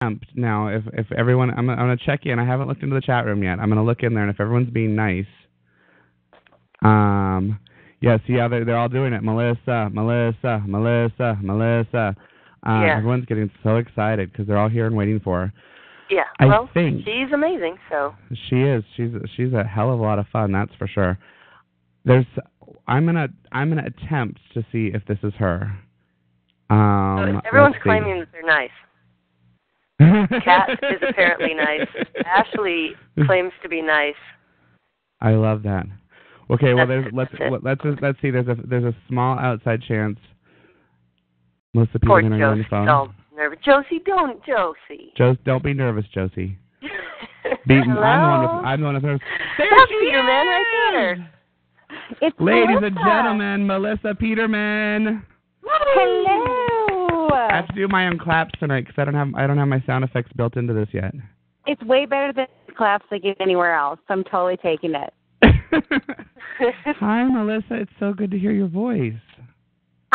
attempt now. If everyone, I'm gonna check in. I haven't looked into the chat room yet. I'm gonna look in there, and if everyone's being nice, yes, yeah, they're all doing it. Melissa. Everyone's getting so excited because they're all here and waiting for her. Yeah, I think she's amazing. So she is. She's a hell of a lot of fun. That's for sure. I'm gonna attempt to see if this is her. So everyone's claiming that they're nice. Kat is apparently nice. Ashley claims to be nice. I love that. Okay, well, let's see. There's a small outside chance. Melissa Peterman on the phone. Don't nervous. Josie, don't be nervous, Josie. Hello? I'm the one that's nervous. That's Peterman right there. It's Ladies Melissa. and gentlemen, Melissa Peterman. Hello. I have to do my own claps tonight because I don't have my sound effects built into this yet. It's way better than the claps I get anywhere else. So I'm totally taking it. Hi, Melissa. It's so good to hear your voice.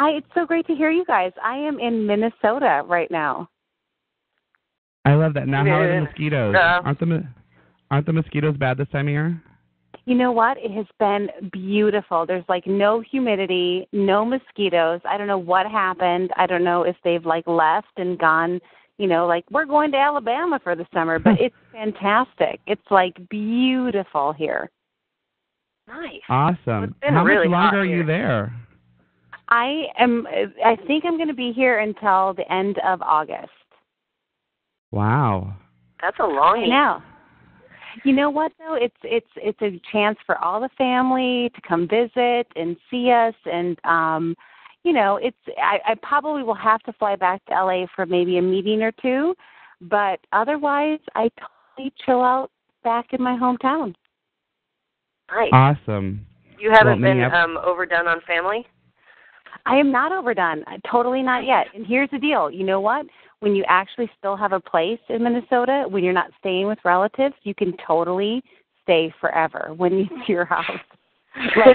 It's so great to hear you guys. I am in Minnesota right now. I love that. Now, how are the mosquitoes? Aren't the mosquitoes bad this time of year? You know what? It has been beautiful. There's like no humidity, no mosquitoes. I don't know what happened. I don't know if they've like left and gone, like we're going to Alabama for the summer, but it's fantastic. It's like beautiful here. Nice. Awesome. How much really longer are you there? I think I'm going to be here until the end of August. Wow. That's a long time. Now, you know what though? It's a chance for all the family to come visit and see us, and I probably will have to fly back to LA for maybe a meeting or two, but otherwise I totally chill out back in my hometown. Nice. Awesome. You haven't been overdone on family? I am not overdone. Totally not yet. And here's the deal. You know what? When you actually still have a place in Minnesota, when you're not staying with relatives, you can totally stay forever when it's your house.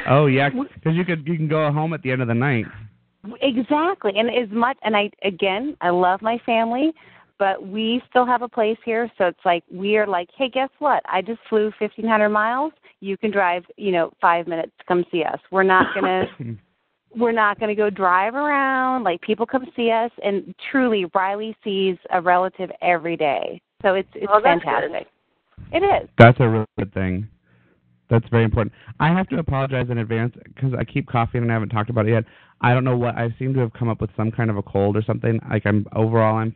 Oh, yeah, because you can go home at the end of the night. Exactly. And I love my family, but we still have a place here. So it's like we are like, hey, guess what? I just flew 1,500 miles. You can drive, 5 minutes to come see us. We're not gonna go drive around. Like, people come see us, and truly, Riley sees a relative every day. So it's fantastic. It is. That's a really good thing. That's very important. I have to apologize in advance because I keep coughing and I haven't talked about it yet. I don't know what. I seem to have come up with some kind of a cold or something. Like, I'm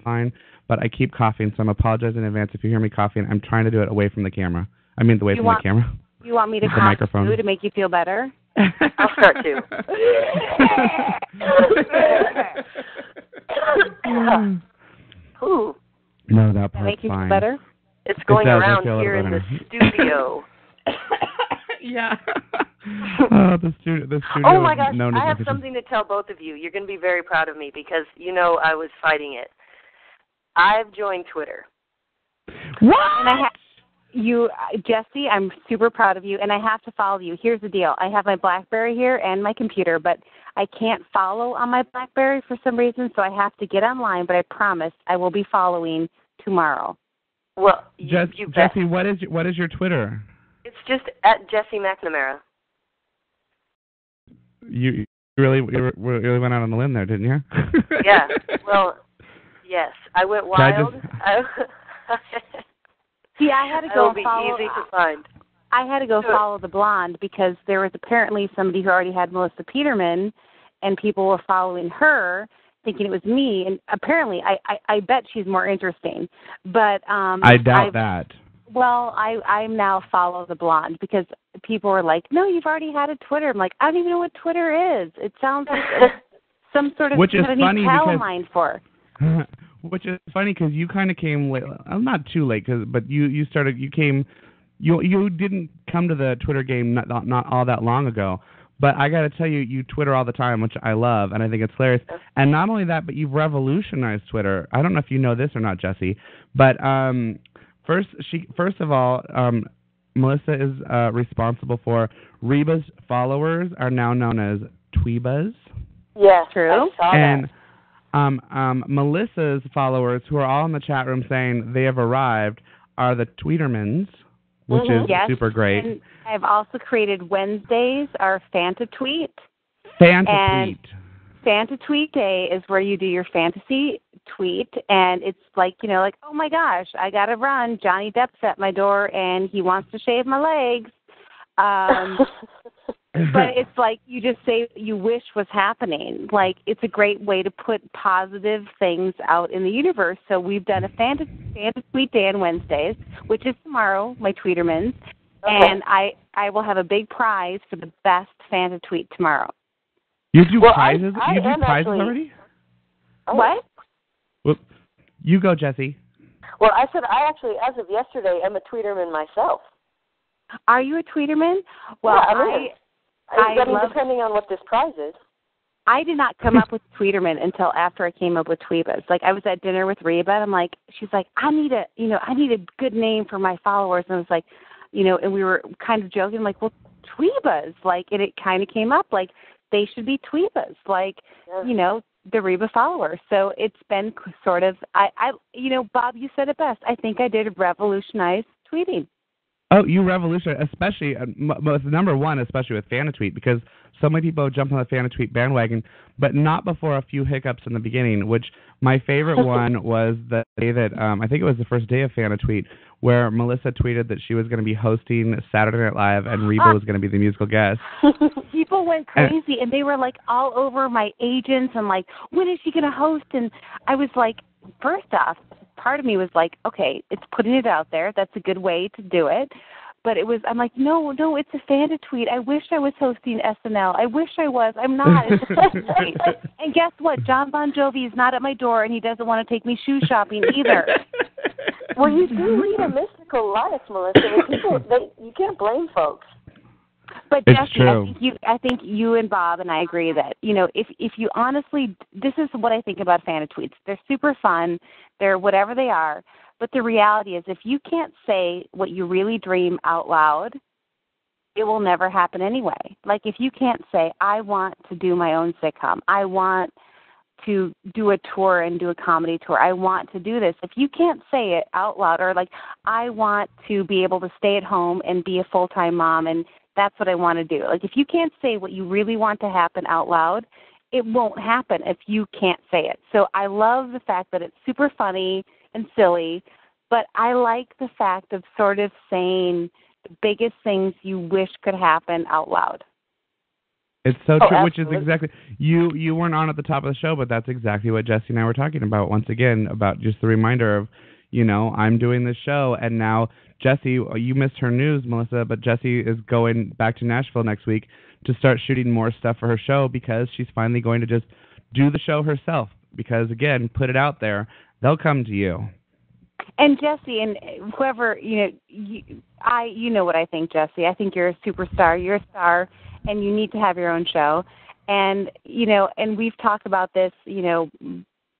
fine, but I keep coughing, so I'm apologizing in advance if you hear me coughing. I'm trying to do it away from the camera. The camera. You want me to cough too to make you feel better? I'll start too. Ooh. No, that part's make you fine. feel better? It's going around here in the studio. Yeah. The studio. Oh my gosh! I have something to tell both of you. You're going to be very proud of me because I was fighting it. I've joined Twitter. What? And Jesse, I'm super proud of you, and I have to follow you. Here's the deal. I have my BlackBerry here and my computer, but I can't follow on my BlackBerry for some reason, so I have to get online, but I promise I will be following tomorrow. Well, Jesse, what is your Twitter? It's just at Jesse McNamara. You really went out on the limb there, didn't you? Yeah. Well, yes. I went wild. See, I had to go follow. Easy to find. I had to go follow the blonde because there was apparently somebody who already had Melissa Peterman, and people were following her, thinking it was me. And apparently, I bet she's more interesting. But I doubt that. Well, I now follow the blonde because people were like, "No, you've already had a Twitter." I'm like, I don't even know what Twitter is. It sounds like some sort of line for. Which is funny because you kind of came late. Not too late, but you came. You didn't come to the Twitter game not all that long ago. But I got to tell you, you Twitter all the time, which I love, and I think it's hilarious. And not only that, but you've revolutionized Twitter. I don't know if you know this or not, Jesse, but first of all, Melissa is responsible for Reba's followers are now known as Tweebas. Yeah, true. I saw and that. Melissa's followers, who are all in the chat room saying they have arrived, are the Tweetermans, which is super great. And I've also created Wednesdays, our Fanta Tweet. Tweet. Fanta Tweet Day is where you do your fantasy tweet, and it's like, like, oh my gosh, I got to run. Johnny Depp's at my door, and he wants to shave my legs. But it's like you just say what you wish was happening. Like, it's a great way to put positive things out in the universe. So we've done a Fanta Tweet Day on Wednesdays, which is tomorrow, my Tweetermans. Okay. And I will have a big prize for the best Fanta tweet tomorrow. You do prizes? You do prizes already? What? Well, you go, Jesse. Well, I said I actually, as of yesterday, am a Tweeterman myself. Are you a Tweeterman? Well, yeah, I love, depending on what this prize is. I did not come up with Tweeterman until after I came up with Tweebas. Like, I was at dinner with Reba, and I'm like, she's like, I need a good name for my followers. And I was like, and we were kind of joking, like, well, Tweebas, like, and it kind of came up, like, they should be Tweebas, like, the Reba followers. So it's been sort of, Bob, you said it best. I think I did revolutionize tweeting. Oh, you revolutionized, especially, number one, especially with FanaTweet, because so many people jump on the FanaTweet bandwagon, but not before a few hiccups in the beginning, which my favorite one was the day that, I think it was the first day of FanaTweet, where Melissa tweeted that she was going to be hosting Saturday Night Live and Reba was going to be the musical guest. People went crazy, and they were, like, all over my agents and, like, when is she going to host? And I was like, first off, part of me was like, okay, it's putting it out there. That's a good way to do it. But I'm like, no, it's a Fanta tweet. I wish I was hosting SNL. I wish I was. I'm not. It's a Fanta tweet. And guess what? John Bon Jovi is not at my door, and he doesn't want to take me shoe shopping either. Well, you do lead a mystical life, Melissa. You can't blame folks. But Jesse, I think you and Bob and I agree that, if you honestly, this is what I think about Fanta tweets. They're super fun. They're whatever they are. But the reality is, if you can't say what you really dream out loud, it will never happen anyway. Like, if you can't say, I want to do my own sitcom, I want to do a tour and do a comedy tour, I want to do this. If you can't say it out loud, or like, I want to be able to stay at home and be a full-time mom, and that's what I want to do. Like, if you can't say what you really want to happen out loud, it won't happen if you can't say it. So I love the fact that it's super funny and silly, but I like the fact of sort of saying the biggest things you wish could happen out loud. It's so true, absolutely. Which is exactly, you weren't on at the top of the show, but that's exactly what Jesse and I were talking about once again, about just the reminder of, I'm doing this show, and now Jesse, you missed her news, Melissa, but Jesse is going back to Nashville next week to start shooting more stuff for her show because she's finally going to just do the show herself. Because, again, put it out there, they'll come to you. And Jesse, and whoever, you know what I think, Jesse. I think you're a superstar. You're a star, and you need to have your own show. And, and we've talked about this,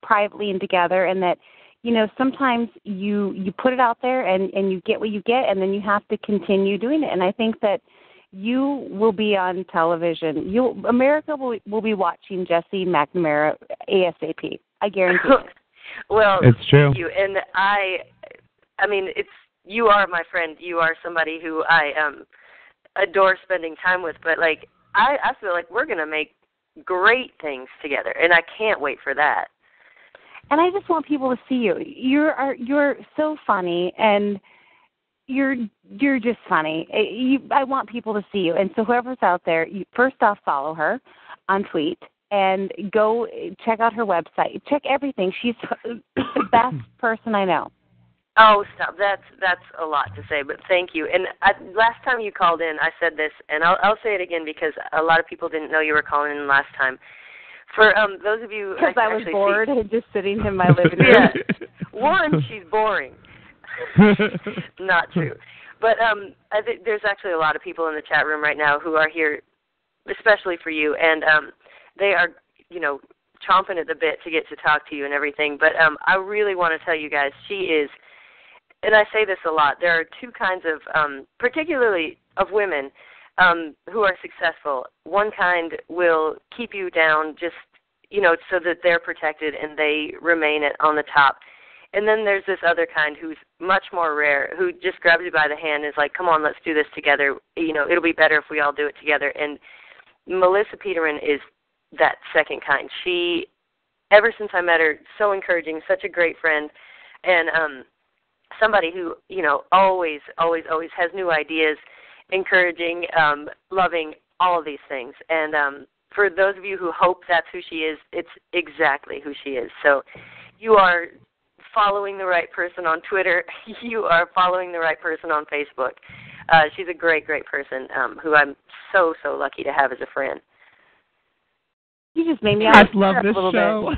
privately and together, and that, sometimes you put it out there and you get what you get, and then you have to continue doing it. And I think that you will be on television. America will be watching Jesse McNamara ASAP. I guarantee it. Well, it's true. You, and I mean, you are my friend. You are somebody who I adore spending time with. But like, I feel like we're gonna make great things together, and I can't wait for that. And I just want people to see you. You're so funny, and you're just funny. I want people to see you. And so whoever's out there, first off, follow her on Tweet. And go check out her website. Check everything. She's the best person I know. Oh, stop. That's a lot to say, but thank you. And last time you called in, I said this, and I'll say it again because a lot of people didn't know you were calling in last time. For those of you... Because I was bored and just sitting in my living room. Yeah. One, she's boring. Not true. But I think there's actually a lot of people in the chat room right now who are here, especially for you, and... they are, chomping at the bit to get to talk to you and everything. But I really want to tell you guys, she is, and I say this a lot, there are two kinds of, particularly of women who are successful. One kind will keep you down, just, so that they're protected and they remain on the top. And then there's this other kind who's much more rare, who just grabs you by the hand and is like, come on, let's do this together. It'll be better if we all do it together. And Melissa Peterman is that second kind. She, ever since I met her, so encouraging, such a great friend, and somebody who, always has new ideas, encouraging, loving, all of these things. And for those of you who hope that's who she is, it's exactly who she is. So you are following the right person on Twitter. You are following the right person on Facebook. She's a great, great person who I'm so, so lucky to have as a friend. You just made me love this show.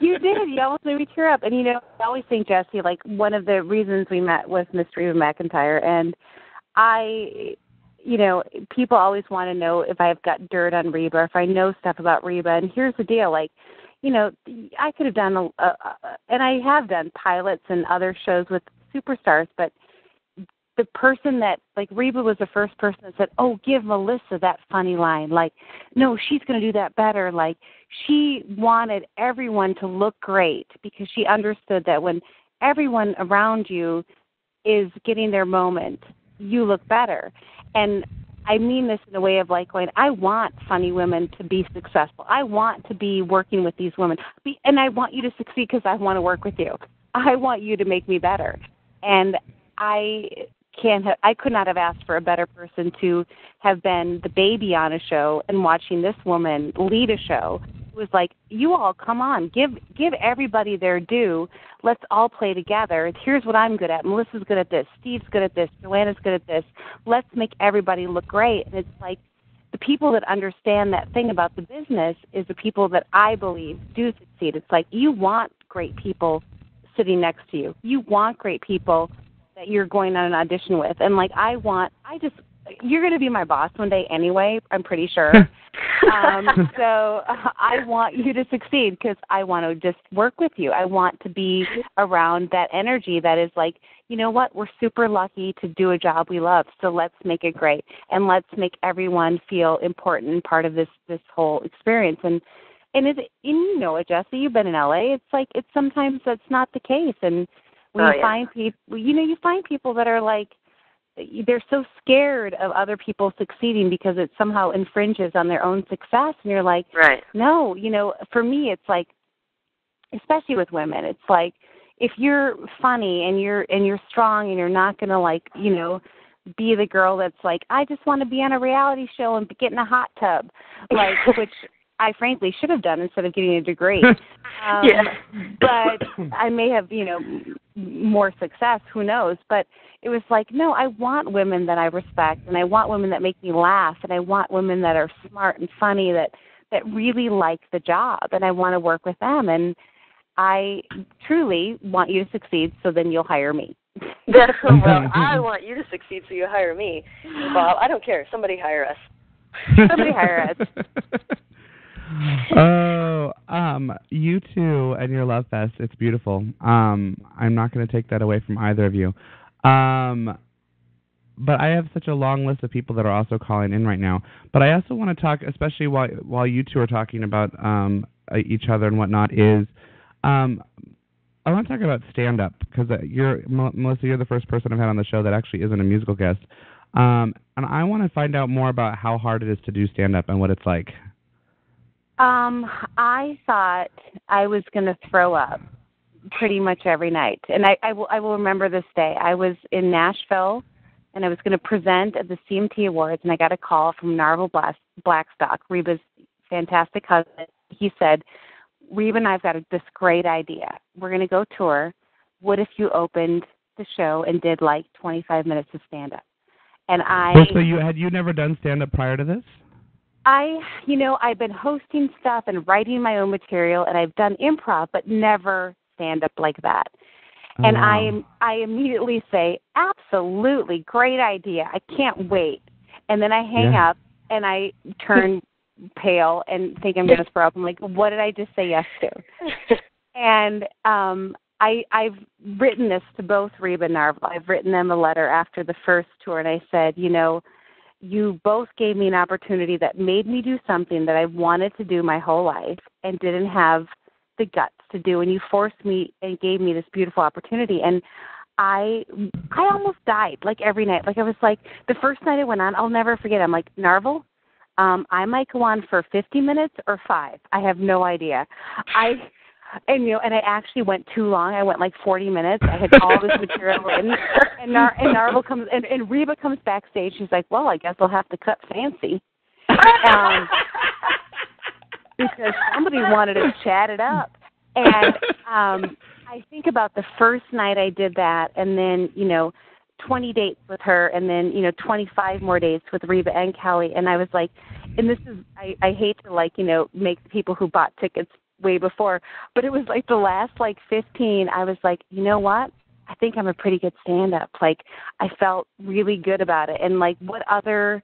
You did. You almost made me tear up. And, I always think, Jesse, like one of the reasons we met was Miss Reba McEntire. And people always want to know if I've got dirt on Reba or if I know stuff about Reba. And here's the deal, I could have done, and I have done pilots and other shows with superstars, but the person that, Reba was the first person that said, oh, give Melissa that funny line. No, she's going to do that better. She wanted everyone to look great because she understood that when everyone around you is getting their moment, you look better. And I mean this in a way of going, I want funny women to be successful. I want to be working with these women. And I want you to succeed because I want to work with you. I want you to make me better. And I could not have asked for a better person to have been the baby on a show and watching this woman lead a show. It was like, you all, come on, give everybody their due. Let's all play together. Here's what I'm good at. Melissa's good at this. Steve's good at this. JoAnna's good at this. Let's make everybody look great. And it's like the people that understand that thing about the business is the people that I believe do succeed. It's like you want great people sitting next to you. You want great people that you're going on an audition with. And you're going to be my boss one day anyway, I'm pretty sure. So I want you to succeed because I want to just work with you. I want to be around that energy that is like, you know what, we're super lucky to do a job we love, so let's make it great. And let's make everyone feel important and part of this whole experience. And you know it, Jesse, you've been in LA. It's like, it's sometimes that's not the case. And when you find people, you find people that are like, they're so scared of other people succeeding because it somehow infringes on their own success. And you're like, right. No, for me, it's like, especially with women, it's like, if you're funny and you're strong and you're not going to be the girl that's like, I just want to be on a reality show and get in a hot tub, which I frankly should have done instead of getting a degree. But I may have, more success, who knows. But it was like, no, I want women that I respect, and I want women that make me laugh, and I want women that are smart and funny, that really like the job, and I want to work with them. And I truly want you to succeed, so then you'll hire me. Well, I want you to succeed, so you hire me. Bob, I don't care. Somebody hire us. Somebody hire us. You two and your love fest, it's beautiful. I'm not going to take that away from either of you. But I have such a long list of people that are also calling in right now. But I also want to talk, especially while you two are talking about each other and whatnot, is I want to talk about stand-up, because Melissa, you're the first person I've had on the show that actually isn't a musical guest. And I want to find out more about how hard it is to do stand-up and what it's like. I thought I was going to throw up pretty much every night. And I will remember this day. I was in Nashville, and I was going to present at the CMT Awards, and I got a call from Narvel Blackstock, Reba's fantastic husband. He said, Reba and I've got this great idea. We're going to go tour. What if you opened the show and did 25 minutes of stand-up? And So had you never done stand-up prior to this? I've been hosting stuff and writing my own material, and I've done improv, but never stand-up like that. Oh, and wow. I immediately say, absolutely, great idea. I can't wait. And then I hang up, and I turn pale and think I'm going to throw up. I'm like, what did I just say yes to? And I've written this to both Reba and Narvel. I've written them a letter after the first tour, and I said, you both gave me an opportunity that made me do something that I wanted to do my whole life and didn't have the guts to do, and you forced me and gave me this beautiful opportunity. And I almost died, like, every night. Like, I was like, the first night I went on, I'll never forget. I'm like, Narvel, I might go on for 50 minutes or 5. I have no idea. And I actually went too long. I went like 40 minutes. I had all this material in, and Narvel comes, and Reba comes backstage. She's like, well, I guess I'll have to cut fancy. Because somebody wanted to chat it up. And I think about the first night I did that, and then, 20 dates with her, and then, 25 more dates with Reba and Kelly. And I was like, and this is, I hate to, like, make the people who bought tickets way before, but it was like the last, 15, I was like, you know what? I think I'm a pretty good stand-up. Like, I felt really good about it. And, like, what other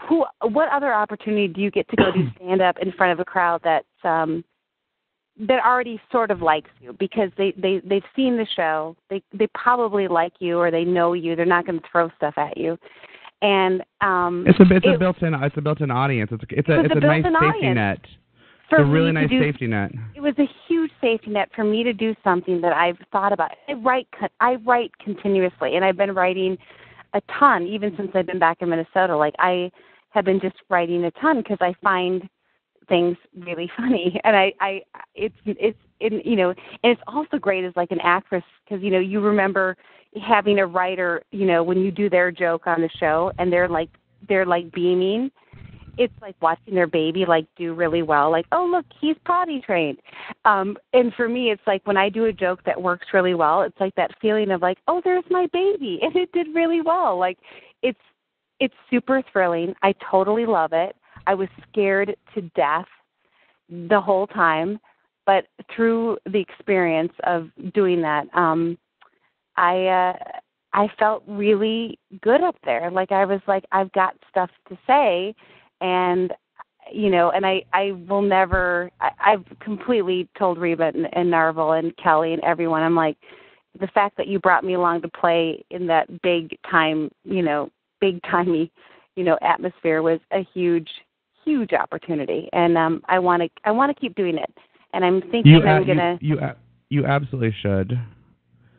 opportunity do you get to go do stand-up in front of a crowd that's, that already sort of likes you, because they've seen the show, they probably like you, or they know you. They're not going to throw stuff at you, and it's a built-in audience. It's a nice safety net. It's a really nice safety net. It was a huge safety net for me to do something that I've thought about. I write continuously, and I've been writing a ton even since I've been back in Minnesota. Like, I have been just writing a ton because I find things really funny, and and it's also great as, like, an actress, because you remember having a writer, when you do their joke on the show and they're like beaming. It's like watching their baby, like, do really well. Like, oh, look, he's potty trained. And for me, it's like when I do a joke that works really well, it's like that feeling of, like, oh, there's my baby, and it did really well. Like, it's super thrilling. I totally love it. I was scared to death the whole time, but through the experience of doing that, I felt really good up there. Like, I was like, I've got stuff to say. And, and I will never, I've completely told Reba and Narvel and Kelly and everyone, I'm like, the fact that you brought me along to play in that big timey, atmosphere was a huge, huge opportunity. And I want to keep doing it. And I'm thinking I'm going to. You absolutely should.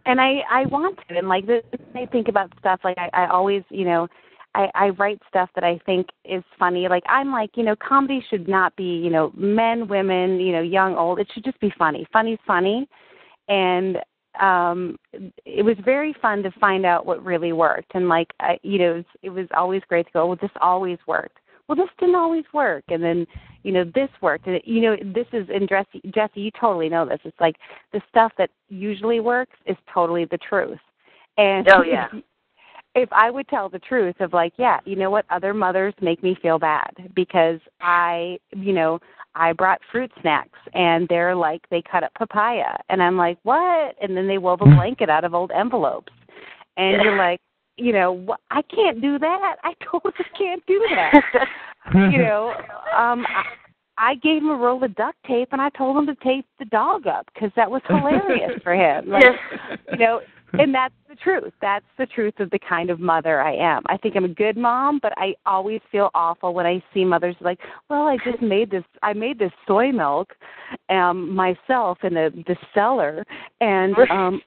And I want to. And, like, I think about stuff, like, I always, I write stuff that I think is funny. Like, I'm like, comedy should not be, men, women, young, old. It should just be funny. Funny's funny. And it was very fun to find out what really worked. And, like, it was always great to go, well, this always worked. Well, this didn't always work. And then, this worked. And, this is, and Jesse, you totally know this. It's like the stuff that usually works is totally the truth. And oh, yeah. If I would tell the truth of, like, yeah, you know what, other mothers make me feel bad because I brought fruit snacks and they're like, they cut up papaya. And I'm like, what? And then they wove a blanket out of old envelopes. And you're like, I can't do that. I totally can't do that. I gave him a roll of duct tape and I told him to tape the dog up because that was hilarious for him. Like, and that's the truth. That's the truth of the kind of mother I am. I think I'm a good mom, but I always feel awful when I see mothers like, well, I made this soy milk myself in the cellar, and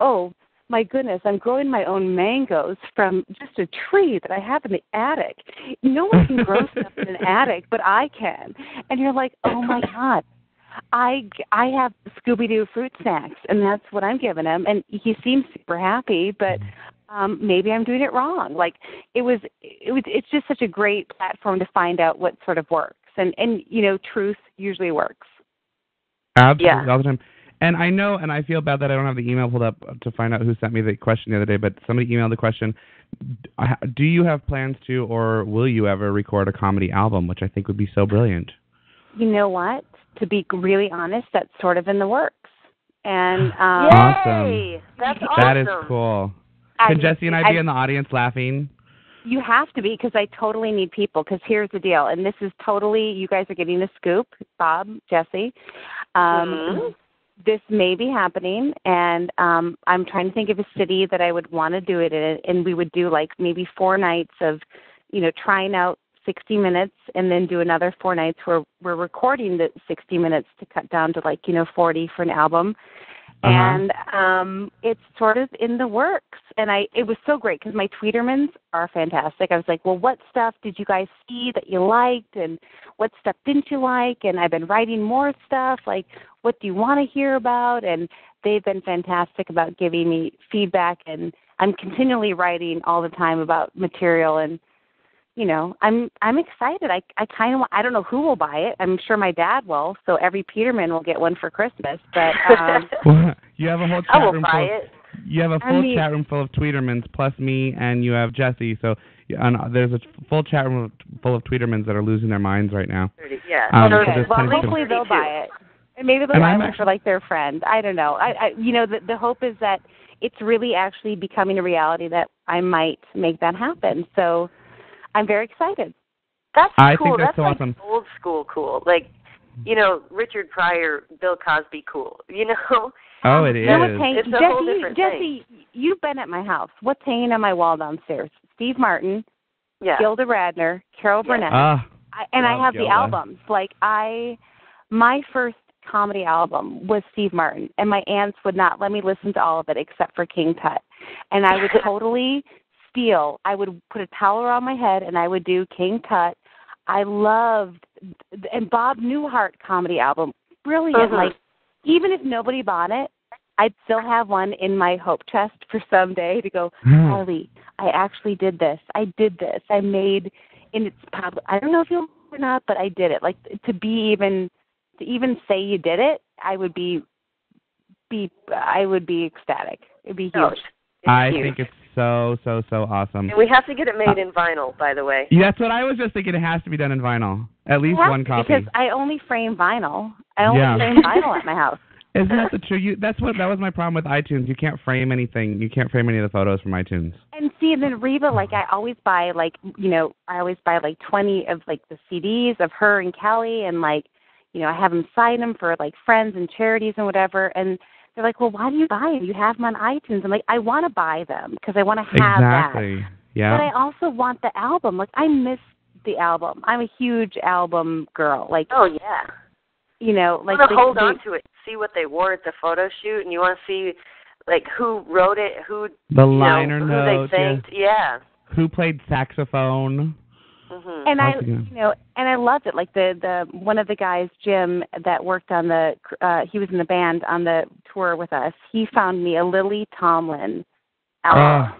oh my goodness, I'm growing my own mangoes from just a tree that I have in the attic. No one can grow stuff in an attic, but I can. And you're like, oh my God. I have Scooby-Doo fruit snacks, and that's what I'm giving him. And he seems super happy, but maybe I'm doing it wrong. Like, it's just such a great platform to find out what sort of works. And truth usually works. Absolutely, all the time. And I know, and I feel bad that I don't have the email pulled up to find out who sent me the question the other day, but somebody emailed the question, do you have plans to, or will you ever record a comedy album, which I think would be so brilliant? You know what? To be really honest, that's sort of in the works. And Yay! That's awesome. That is cool. Can Jesse and I be in the audience laughing? You have to be, because I totally need people, because here's the deal, and this is totally, you guys are getting the scoop, Bob, Jesse. This may be happening, and I'm trying to think of a city that I would want to do it in, and we would do, like, maybe 4 nights of, trying out 60 minutes and then do another 4 nights where we're recording the 60 minutes to cut down to 40 for an album. And it's sort of in the works. And it was so great because my Tweetermans are fantastic. I was like, well, what stuff did you guys see that you liked, and what stuff didn't you like? And I've been writing more stuff, like, what do you want to hear about? And they've been fantastic about giving me feedback, and I'm continually writing all the time about material. And I'm excited. I kind of, I don't know who will buy it. I'm sure my dad will. So every Peterman will get one for Christmas. But well, you have a whole chat room full. You have a full chat room full of Tweetermans plus me, and you have Jesse. So there's a full chat room full of Tweetermans that are losing their minds right now. Yeah. Well, hopefully they'll buy it, and maybe they'll buy it for their friend. I don't know. The hope is that it's really actually becoming a reality that I might make that happen. So I'm very excited. That's cool. I think that's so awesome. Old school cool. Richard Pryor, Bill Cosby cool. Oh, it is. It's a whole different Jesse, thing. you've been at my house. What's hanging on my wall downstairs? Steve Martin, Gilda Radner, Carol Burnett. I have Gilda. the albums. My first comedy album was Steve Martin, and my aunts would not let me listen to all of it except for King Tut. And I would totally steal. I would put a towel around my head, and I would do King Tut. I loved, and Bob Newhart comedy album, brilliant. Even if nobody bought it, I'd still have one in my hope chest for someday to go, Harley, I actually did this. I did this. I made, and it's probably, I don't know if you'll or not, but I did it. To even say you did it, I would be ecstatic. It'd be huge. I think it's so awesome. And we have to get it made in vinyl, by the way. Yeah, that's what I was just thinking. It has to be done in vinyl. At least one copy. Because I only frame vinyl. I only frame vinyl at my house. Isn't that the truth? That was my problem with iTunes. You can't frame anything. You can't frame any of the photos from iTunes. And see, and then Reba, I always buy I always buy 20 of the CDs of her and Kelly, and I have them sign them for friends and charities and whatever. And they're like, well, why do you buy them? You have them on iTunes. I'm like, I want to buy them because I want to have exactly. that. Yeah. But I also want the album. I miss the album. I'm a huge album girl. Oh yeah. You want to hold on to it, see what they wore at the photo shoot, and you want to see who wrote it, who the liner notes, who they thanked. Yeah. Who played saxophone. Mm-hmm. And I loved it. The one of the guys, Jim, that worked on he was in the band on the tour with us. He found me a Lily Tomlin album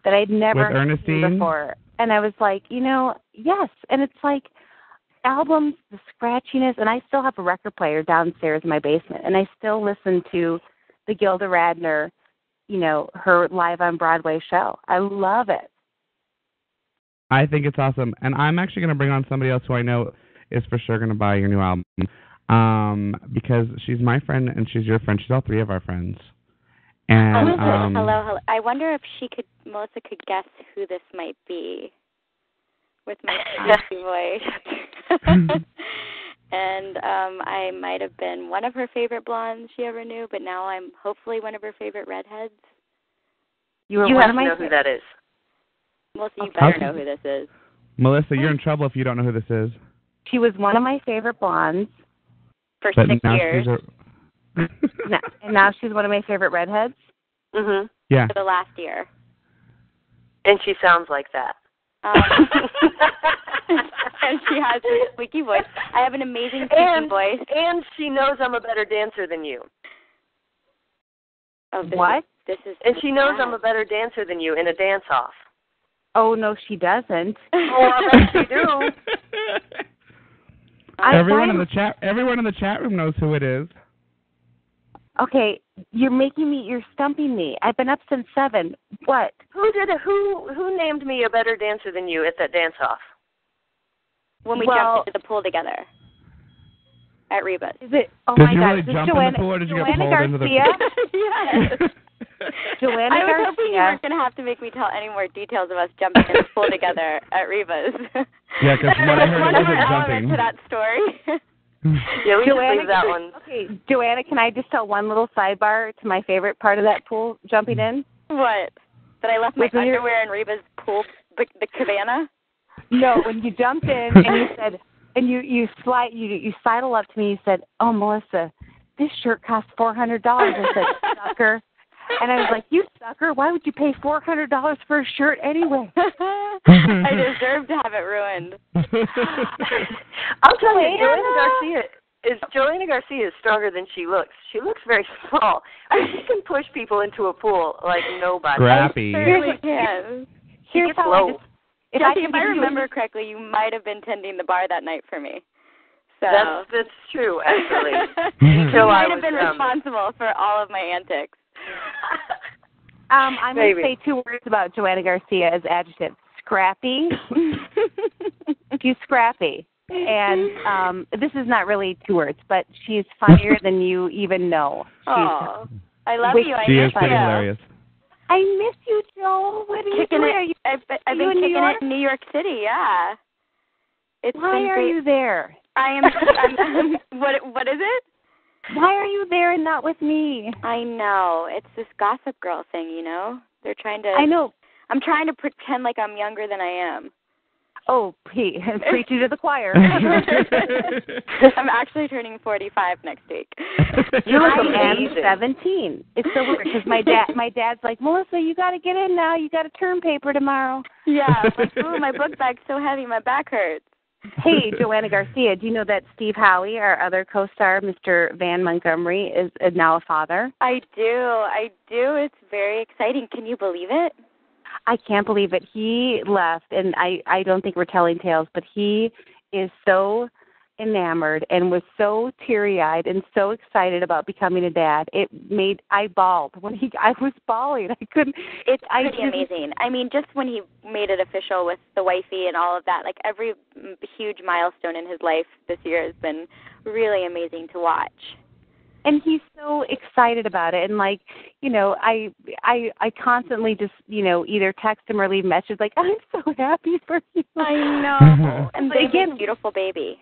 that I'd never seen before, and I was like, yes. And it's albums, the scratchiness, and I still have a record player downstairs in my basement, and I still listen to the Gilda Radner, her Live on Broadway show. I love it. I think it's awesome. And I'm actually going to bring on somebody else who I know is for sure going to buy your new album because she's my friend and she's your friend. She's all three of our friends. And hello. I wonder if Melissa could guess who this might be with my sexy voice. And I might have been one of her favorite blondes she ever knew, but now I'm hopefully one of her favorite redheads. You have to know who that is. Melissa, you better know who this is. Melissa, you're in trouble if you don't know who this is. She was one of my favorite blondes. For 6 years. And now she's one of my favorite redheads? Mm-hmm. Yeah. For the last year. And she sounds like that. And she has a squeaky voice. I have an amazing squeaky voice. And she knows I'm a better dancer than you. Oh, what? And she knows I'm a better dancer than you in a dance-off. Oh, no, she doesn't. Oh, I bet she do. Everyone in the chat room knows who it is. Okay, you're stumping me. I've been up since 7. What? Who named me a better dancer than you at that dance-off? When we jumped into the pool together at Reba's. Is it? Oh did my you God! really jump in the pool, or did you get pulled JoAnna into the Garcia? Yes. JoAnna I was Garcia. hoping you weren't going to have to make me tell any more details of us jumping in the pool together at Reba's. Yeah, because what I heard one of wasn't our jumping. elements to that story. Yeah, we just leave that one. Okay, JoAnna, can I just tell one little sidebar to my favorite part of that pool jumping in? What? That I left my underwear in Reba's pool, the cabana? No, when you jumped in and you said, and you sidle up to me, you said, "Oh, Melissa, this shirt costs $400." I said, "Sucker." And I was like, "You sucker, why would you pay $400 for a shirt anyway?" I deserve to have it ruined. I'll tell you, JoAnna Garcia is stronger than she looks. She looks very small. She can push people into a pool like nobody. Scrappy. I certainly can. Here's how low. If I remember correctly, you might have been tending the bar that night for me. So that's true, actually. You might have been responsible for all of my antics. I'm going to say 2 words about JoAnna Garcia as adjective. Scrappy. She's scrappy. And this is not really 2 words, but she's funnier than you even know. Oh, I love you. She is pretty hilarious. I miss you, Joe. What are you doing? I've been kicking it in New York City, yeah. Why are you there? I am. What is it? Why are you there and not with me? I know. It's this Gossip Girl thing, you know? They're trying to... I know. I'm trying to pretend like I'm younger than I am. Oh, preaching to the choir. I'm actually turning 45 next week. I'm 17. It's so weird because my dad's like, "Melissa, you got to get in now. You got a term paper tomorrow." Yeah, like, oh, my book bag's so heavy, my back hurts. Hey, JoAnna Garcia, do you know that Steve Howey, our other co-star, Mr. Van Montgomery, is now a father? I do. It's very exciting. Can you believe it? I can't believe it. He left, and I don't think we're telling tales, but he is so enamored and was so teary-eyed and so excited about becoming a dad. I bawled I was bawling. I couldn't. It's pretty amazing. I mean, just when he made it official with the wifey and all of that, like every huge milestone in his life this year has been really amazing to watch. And he's so excited about it, and like, you know, I constantly just, you know, either text him or leave messages like, "I'm so happy for you." I know. And again, a beautiful baby.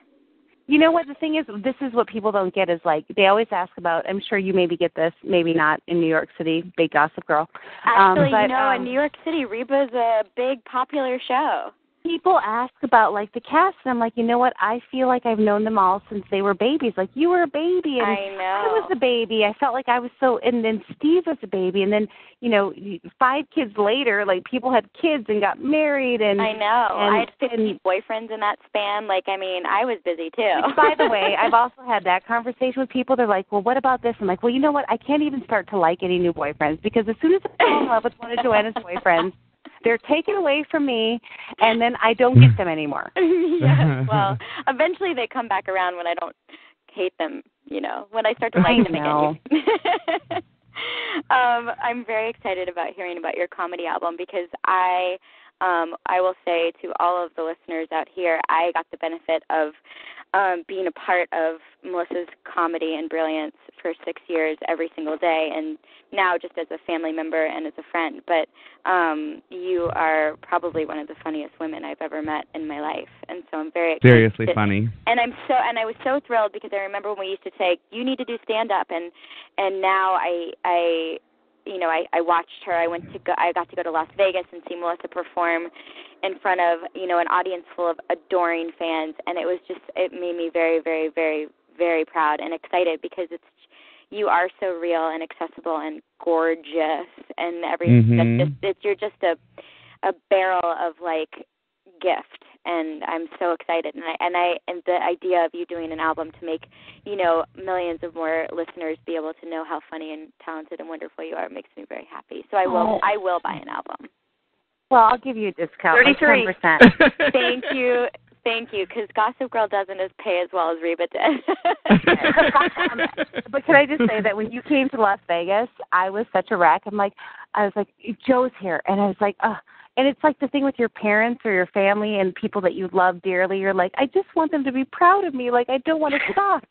You know what the thing is? This is what people don't get is like they always ask about. I'm sure you maybe get this, maybe not in New York City, big Gossip Girl. Actually, in New York City, Reba's a big popular show. People ask about, like, the cast, and I'm like, you know what? I feel like I've known them all since they were babies. Like, you were a baby, and I know. I was a baby. I felt like I was so, and then Steve was a baby, and then, you know, 5 kids later, like, people had kids and got married. And I know. I had 50 boyfriends in that span. Like, I mean, I was busy, too. Which, by the way, I've also had that conversation with people. They're like, well, what about this? I'm like, well, you know what? I can't even start to like any new boyfriends, because as soon as I fall in love with one of JoAnna's boyfriends, they're taken away from me, and then I don't get them anymore. Yes, well, eventually they come back around when I don't hate them, you know, when I start to like them again. I'm very excited about hearing about your comedy album because I will say to all of the listeners out here, I got the benefit of being a part of Melissa's comedy and brilliance for 6 years every single day, and now just as a family member and as a friend. But you are probably one of the funniest women I've ever met in my life, and so I'm very excited. Seriously funny. And I was so thrilled because I remember when we used to say, you need to do stand-up, and now I watched her. I got to go to Las Vegas and see Melissa perform in front of, you know, an audience full of adoring fans, and it made me very, very, very, very proud and excited because you are so real and accessible and gorgeous and everything. You're just a barrel of like gift, and I'm so excited. And the idea of you doing an album to make, you know, millions of more listeners be able to know how funny and talented and wonderful you are makes me very happy. So I will buy an album. Well, I'll give you a discount, 33. Like 10%. Thank you, because Gossip Girl doesn't pay as well as Reba did. But can I just say that when you came to Las Vegas, I was such a wreck. I was like, Joe's here, and I was like, ugh. And it's like the thing with your parents or your family and people that you love dearly. You're like, I just want them to be proud of me. Like, I don't want to stop.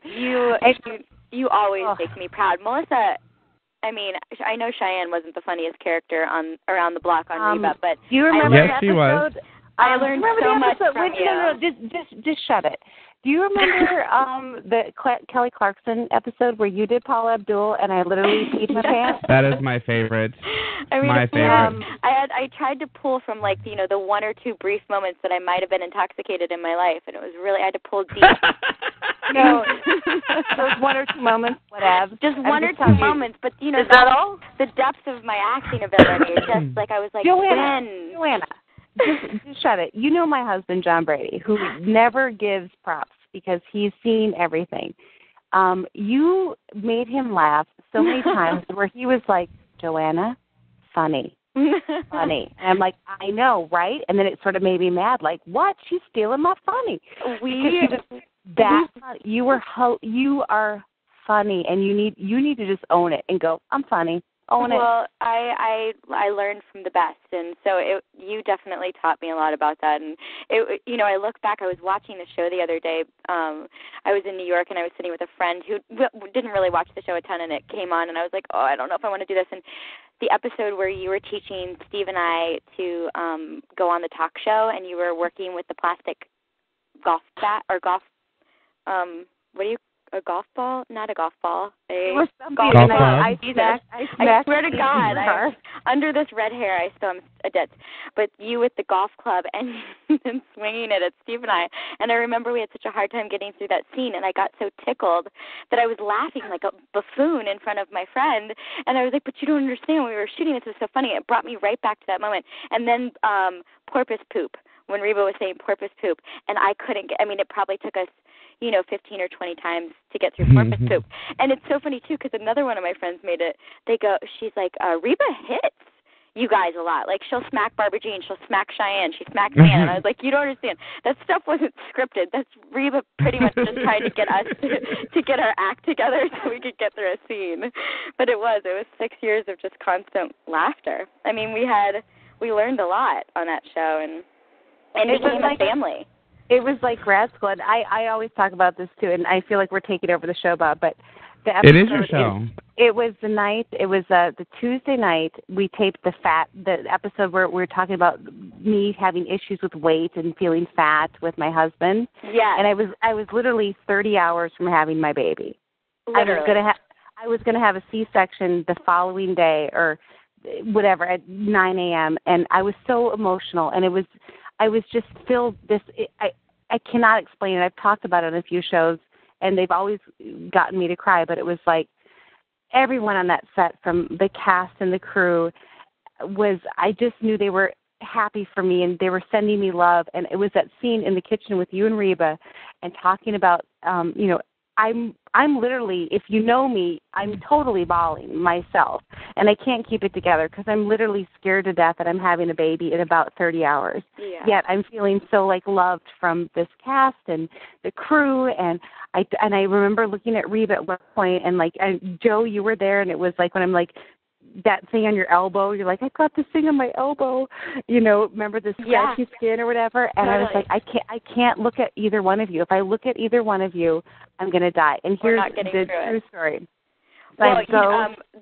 You always make me proud, Melissa. I mean, I know Cheyenne wasn't the funniest character around the block on Reba, but do you remember yes, the she was. episode? I learned so much from you. No, just shut it. Do you remember the Kelly Clarkson episode where you did Paula Abdul and I literally peed my pants? That is my favorite. I mean, my favorite. I tried to pull from like the one or two brief moments that I might have been intoxicated in my life, and it was really I had to pull deep. No, those one or two moments, whatever. Just one or two moments, but is that all? The depth of my acting ability, just like I was like, JoAnna, just shut it. You know my husband, John Brady, who never gives props because he's seen everything. You made him laugh so many times where he was like, JoAnna, funny. Funny. And I'm like, I know, right? And then it sort of made me mad, like, what? She's stealing my funny. You are funny, and you need to just own it and go, I'm funny. Own it. Well, I learned from the best, and so you definitely taught me a lot about that. And I look back. I was watching the show the other day. I was in New York, and I was sitting with a friend who didn't really watch the show a ton, and it came on, and I was like, I don't know if I want to do this. And the episode where you were teaching Steve and I to go on the talk show, and you were working with the plastic golf bat or golf. A golf ball? Not a golf ball. A golf ball. I swear to God, under this red hair, I still am a dead. But you with the golf club and swinging it at Steve and I. And I remember we had such a hard time getting through that scene, and I got so tickled that I was laughing like a buffoon in front of my friend. And I was like, but you don't understand. We were shooting. This was so funny. It brought me right back to that moment. And then porpoise poop, when Reba was saying porpoise poop. And I couldn't get, it probably took us 15 or 20 times to get through porpoise poop. And it's so funny, too, because another one of my friends made it. She's like, Reba hits you guys a lot. Like, she'll smack Barbara Jean, she'll smack Cheyenne, she smacks me. And I was like, you don't understand. That stuff wasn't scripted. That's Reba pretty much just trying to get us to get our act together so we could get through a scene. But it was 6 years of just constant laughter. We learned a lot on that show, and it became a family. It was like grad school, and I always talk about this, too, and I feel like we're taking over the show, Bob, but the episode... It is your show. It was the Tuesday night we taped the episode where we were talking about me having issues with weight and feeling fat with my husband. Yeah. And I was literally 30 hours from having my baby. Literally. I was going to have a C-section the following day or whatever at 9 a.m., and I was so emotional, and I was just filled I cannot explain it. I've talked about it on a few shows, and they've always gotten me to cry, but it was like everyone on that set, from the cast and the crew, I just knew they were happy for me, and they were sending me love. And it was that scene in the kitchen with you and Reba and talking about, I'm literally, if you know me, I'm totally bawling myself, and I can't keep it together because I'm literally scared to death that I'm having a baby in about 30 hours. Yeah. Yet I'm feeling so loved from this cast and the crew, and I remember looking at Reba at one point, and Joe, you were there, and it was like when I'm like, that thing on your elbow, you're like, I got this thing on my elbow, remember the scratchy skin or whatever, and totally. I was like, I can't look at either one of you. If I look at either one of you, I'm going to die. And here's the true story. Well,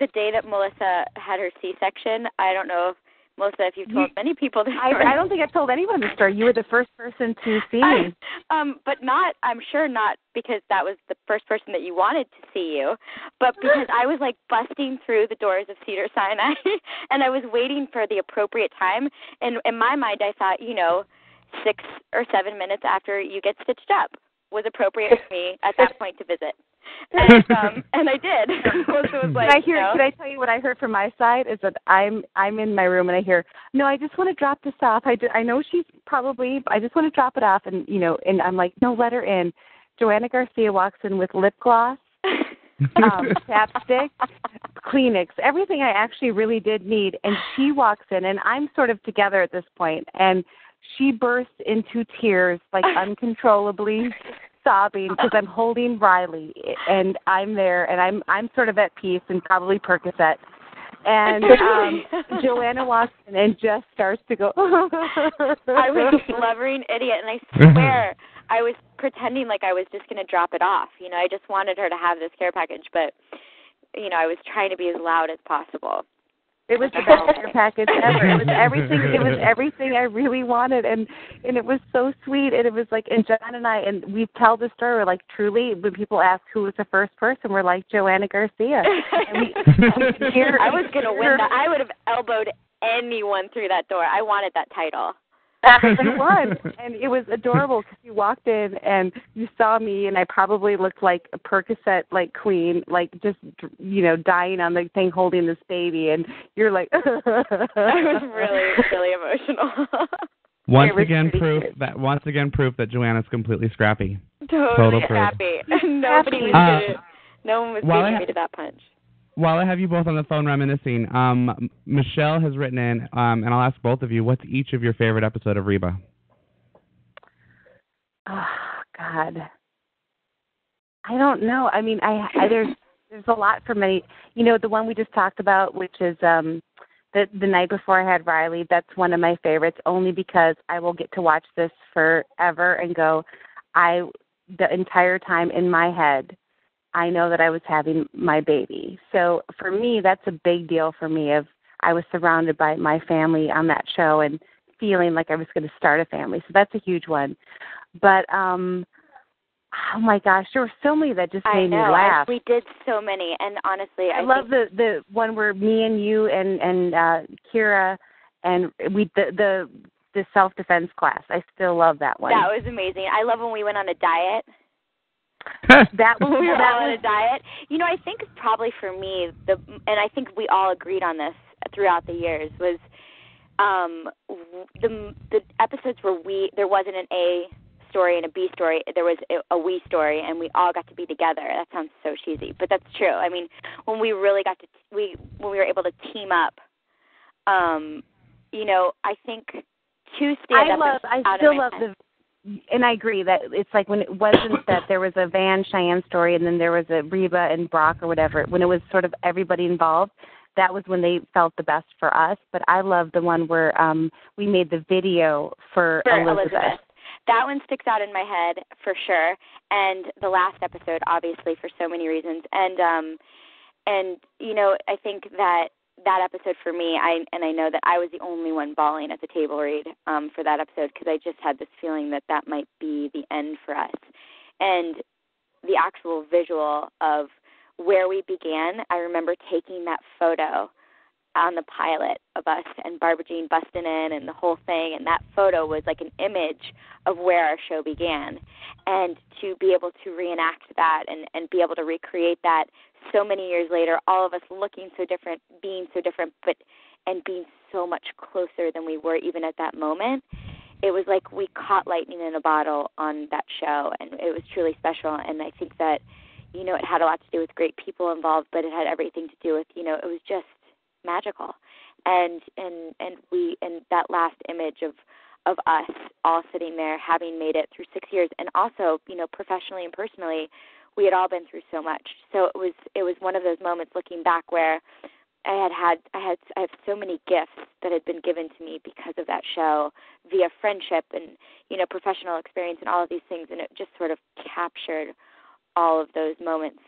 the day that Melissa had her C-section, I don't know, Melissa, if you've told many people this story. I don't think I've told anyone this story. You were the first person to see me. But I'm sure not because that was the first person that you wanted to see you, but because I was busting through the doors of Cedars-Sinai, and I was waiting for the appropriate time. And in my mind, I thought, 6 or 7 minutes after you get stitched up was appropriate for me at that point to visit. And I did. So it was Can I tell you what I heard from my side is that I'm in my room and I hear, no, I just want to drop this off. I know she's probably, I just want to drop it off. And, and I'm like, no, let her in. JoAnna Garcia walks in with lip gloss, chapstick, Kleenex, everything I actually really did need. And she walks in, and I'm sort of together at this point, and she bursts into tears, uncontrollably sobbing because I'm holding Riley, and I'm there, and I'm sort of at peace and probably Percocet. And JoAnna walks in and just starts to go. I was a blubbering idiot, and I swear I was pretending like I was just going to drop it off. I just wanted her to have this care package, but, I was trying to be as loud as possible. It was the best care package ever. It was everything. It was everything I really wanted, and it was so sweet. And it was like, and John and I, and we tell the story. We're like, truly, when people ask who was the first person, we're like JoAnna Garcia. And we could hear. I was gonna win that. I would have elbowed anyone through that door. I wanted that title. You won, and it was adorable because you walked in and you saw me, and I probably looked like a Percocet like queen, like just dying on the thing holding this baby, and you're like. I was really emotional. Once again, proof that JoAnna's completely scrappy. Totally scrappy. Nobody was no one was beating me to that punch. While I have you both on the phone reminiscing, Michelle has written in, and I'll ask both of you, what's each of your favorite episode of Reba? Oh, God. I don't know. I mean, there's a lot for many. The one we just talked about, which is the night before I had Riley, that's one of my favorites, only because I will get to watch this forever and go, the entire time in my head, I know that I was having my baby. So for me, that's a big deal for me. I was surrounded by my family on that show and feeling like I was going to start a family. So that's a huge one. But, oh my gosh, there were so many that just made me laugh. We did so many, and honestly, I love the one where me and you and Kira and the self-defense class. I still love that one. That was amazing. I love when we went on a diet. That was we were all on a diet. I think probably for me, and I think we all agreed on this throughout the years, was the episodes where there wasn't an A story and a B story. There was a we story, and we all got to be together. That sounds so cheesy, but that's true. I mean, when we really got to when we were able to team up, I think two stand-up. I still love and I agree that it's like when it wasn't that there was a Van Cheyenne story and then there was a Reba and Brock or whatever, when it was sort of everybody involved, that was when they felt the best for us. But I love the one where we made the video for Elizabeth. That one sticks out in my head for sure. And the last episode, obviously, for so many reasons. And I think that episode for me, I know that I was the only one bawling at the table read for that episode because I just had this feeling that might be the end for us. And the actual visual of where we began, I remember taking that photo on the pilot of us and Barbara Jean busting in and the whole thing, and that photo was like an image of where our show began. And to be able to reenact that and be able to recreate that so many years later, all of us looking so different, being so different, and being so much closer than we were even at that moment, it was like we caught lightning in a bottle on that show, and it was truly special. And I think that, it had a lot to do with great people involved, but it had everything to do with, it was just magical. And that last image of us all sitting there having made it through 6 years, and also, professionally and personally, we had all been through so much. So it was one of those moments looking back where I have so many gifts that had been given to me because of that show via friendship and, professional experience and all of these things, and it just sort of captured all of those moments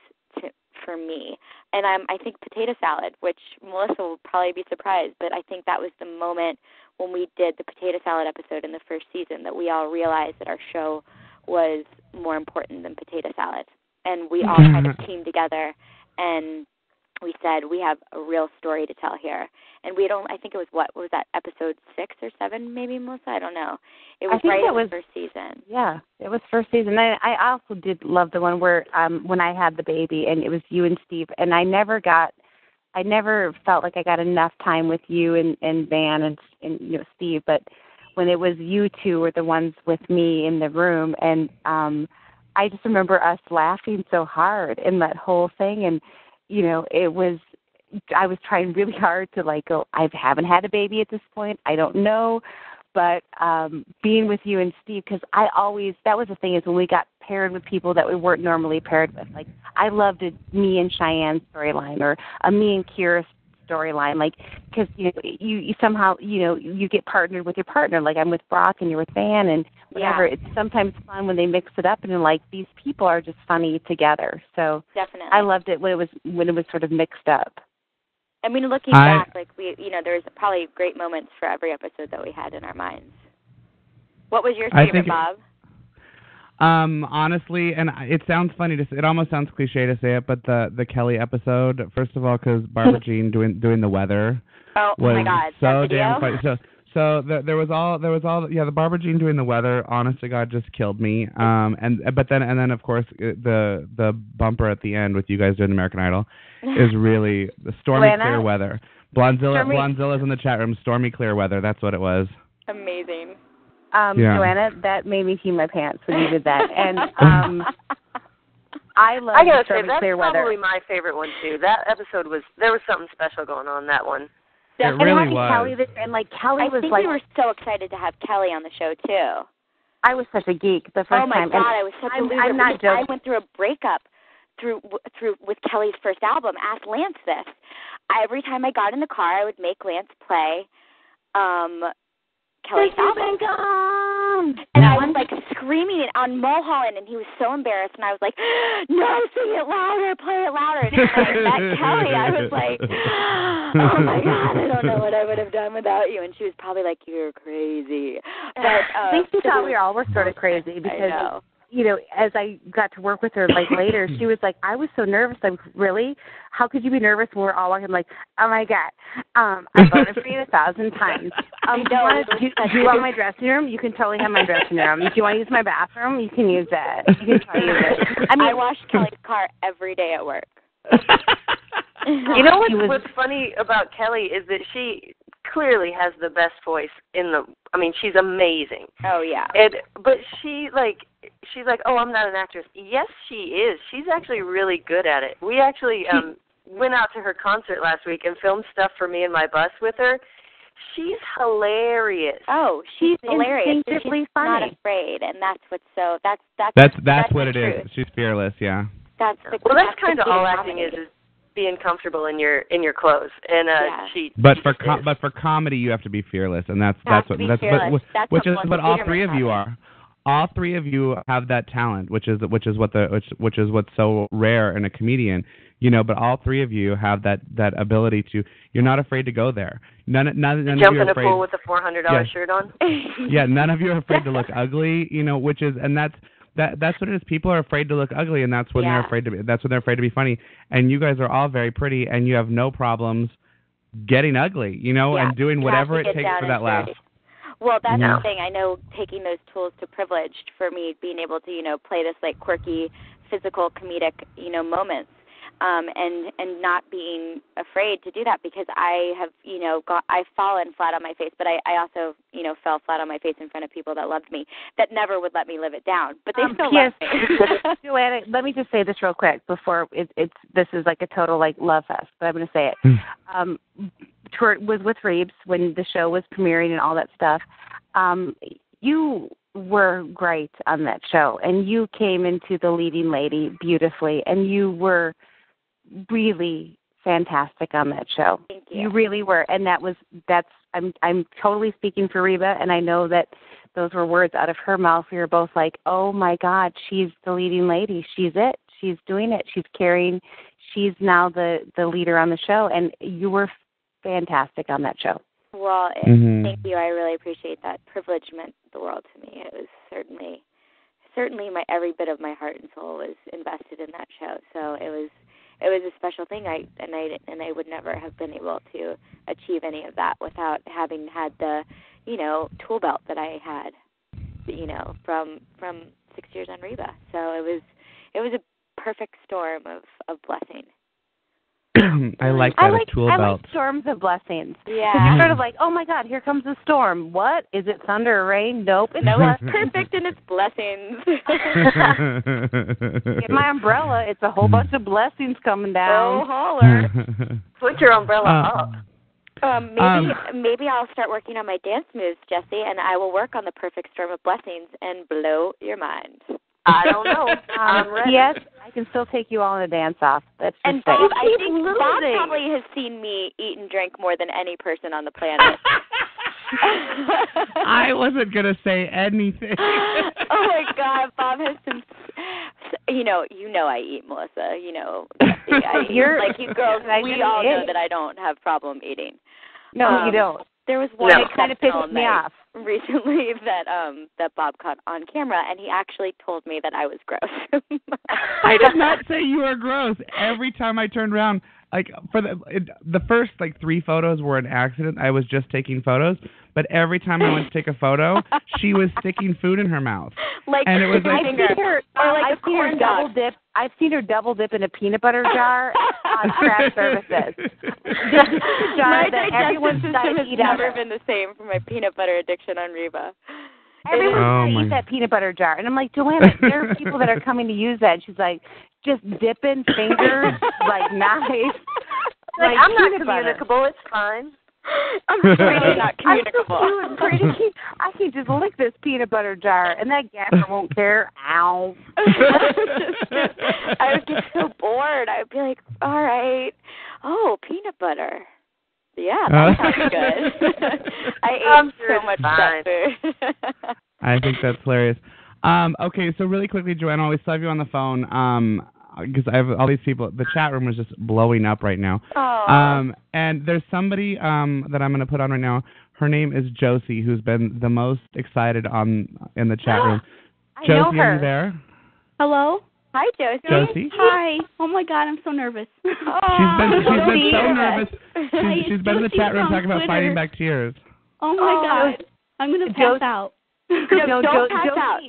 for me. And I think potato salad, which Melissa will probably be surprised, but I think that was the moment when we did the potato salad episode in the first season that we all realized that our show was more important than potato salad. And we all kind of teamed together, and we said, we have a real story to tell here. And I think it was, what was that, episode 6 or 7 maybe, Melissa? I don't know. It was right in the first season. Yeah, it was first season. I also did love the one where when I had the baby, and it was you and Steve, and I never felt like I got enough time with you and Van and Steve, but when it was you two were the ones with me in the room, and I just remember us laughing so hard in that whole thing, and I was trying really hard to go, I haven't had a baby at this point, I don't know, but being with you and Steve, because that was the thing, is when we got paired with people that we weren't normally paired with, I loved me and Cheyenne's storyline, or a me and Kira's storyline, because you somehow you get partnered with your partner, like I'm with Brock and you're with Van and whatever. Yeah. It's sometimes fun when they mix it up and you're like, these people are just funny together. So definitely, I loved it when it was sort of mixed up. I mean, looking back, like there's probably great moments for every episode that we had in our minds. What was your favorite, Bob? Honestly, and it sounds funny to say, it almost sounds cliche to say it, but the Kelly episode, first of all, because Barbara Jean doing the weather. Oh my God! So damn funny. So there was all the Barbara Jean doing the weather. Honest to God, just killed me. But then of course the bumper at the end with you guys doing American Idol is really the stormy clear weather. Blonzilla's in the chat room. Stormy clear weather. That's what it was. Amazing. JoAnna, that made me pee my pants when you did that. And I love Stormy Clear Weather. That's probably my favorite one too. That episode there was something special going on in that one. It really was. Kelly was we were so excited to have Kelly on the show too. I was such a geek the first time. Oh my God, I was such a loser. I'm not joking. I went through a breakup through with Kelly's first album. Ask Lance this. Every time I got in the car, I would make Lance play Kelly's album. And I was like screaming it on Mulholland, and he was so embarrassed, and I was like, no, sing it louder, play it louder. And when I met Kelly, I was like, oh my God, I don't know what I would have done without you. And she was probably like, you're crazy. But I think she thought we all were sort of crazy because as I got to work with her later, she was like, I was so nervous. I'm really? How could you be nervous when we're all walking? I'm like, oh my God. I voted for you 1,000 times. Do you want my dressing room? You can totally have my dressing room. Do you want to use my bathroom? You can use it. You can totally use it. I wash Kelly's car every day at work. You know what's funny about Kelly is that she clearly has the best voice she's amazing. Oh yeah. But she's like, oh, I'm not an actress. Yes, she is. She's actually really good at it. We actually went out to her concert last week and filmed stuff for me in my bus with her. She's hilarious. Oh, she's hilarious. Instinctively she's funny. Not afraid, and that's what's so that's what it is. She's fearless. Yeah. That's kind of all acting is being comfortable in your clothes, and But for comedy, you have to be fearless, and that's what all three of you are. All three of you have that talent, which is what's so rare in a comedian, But all three of you have that ability to. You're not afraid to go there. None of you are afraid. Jump in a pool with a $400 shirt on. Yeah, none of you are afraid to look ugly, Which is, and that's what it is. People are afraid to look ugly, and that's when they're afraid to be. That's when they're afraid to be funny. And you guys are all very pretty, and you have no problems getting ugly, and doing whatever it takes for that laugh. Well, that's the thing. I know taking those tools to privileged for me, being able to, play this quirky, physical, comedic, moments, and not being afraid to do that because I have, I've fallen flat on my face, but I also, fell flat on my face in front of people that loved me, that never would let me live it down, but they still love me. JoAnna, let me just say this real quick before this is like a total love fest, but I'm going to say it. Was with Reeves when the show was premiering and all that stuff. You were great on that show, and you came into the leading lady beautifully, and you were really fantastic on that show. Thank you. You really were, and I'm totally speaking for Reba, and I know that those were words out of her mouth. We were both like, oh my God, she's the leading lady. She's it. She's doing it. She's carrying. She's now the leader on the show, and you were fantastic on that show. Well, thank you. I really appreciate that. Privilege meant the world to me. It was certainly my every bit of my heart and soul was invested in that show. So it was a special thing. I would never have been able to achieve any of that without having had the, tool belt that I had, from 6 years on Reba. So it was a perfect storm of blessing. I like that tool belt. I like storms of blessings. Yeah. You're sort of like, oh my God, here comes a storm. What? Is it thunder or rain? Nope. It's perfect in its blessings. Get my umbrella. It's a whole bunch of blessings coming down. Oh, holler. Put your umbrella up. Maybe I'll start working on my dance moves, Jesse, and I will work on the perfect storm of blessings and blow your mind. I don't know. I'm ready. Yes, I can still take you all on a dance off. That's just and Bob, I think Bob probably has seen me eat and drink more than any person on the planet. I wasn't going to say anything. Oh, my God. Bob has some you know I eat, Melissa. You know, like you girls, we all know that I don't have problem eating. No, you don't. There was one it kind of pisses me off recently that Baub caught on camera, and he actually told me that I was gross. I did not say you were gross. Every time I turned around, like for the first like 3 photos were an accident. I was just taking photos, but every time I went to take a photo, she was sticking food in her mouth. Like, and it was like I've seen her double dip. I've seen her double dip in a peanut butter jar on craft services. My digestive system has never been the same for my peanut butter addiction on Reba. Everyone's going to eat that peanut butter jar. And I'm like, JoAnna, there are people that are coming to use that. And she's like, just dipping fingers, like nice. Like, I'm not communicable. It's fine. I'm really not communicable. I'm so cute. I can just lick this peanut butter jar, and that gaffer won't care. Ow. I would get so bored. I would be like, all right. Oh, peanut butter. Yeah, that sounds good. I ate so much that food. I think that's hilarious. Okay, so really quickly, JoAnna, we still have you on the phone because I have all these people. The chat room is just blowing up right now. And there's somebody that I'm going to put on right now. Her name is Josie, who's been the most excited in the chat room. Josie, know her. Are you there? Hello? Hi, Josie. Josie? Hi. Oh, my God, I'm so nervous. She's been so nervous. She's been in the chat room talking about fighting back tears. Oh, my God. I'm going to pass out. No, don't pass out.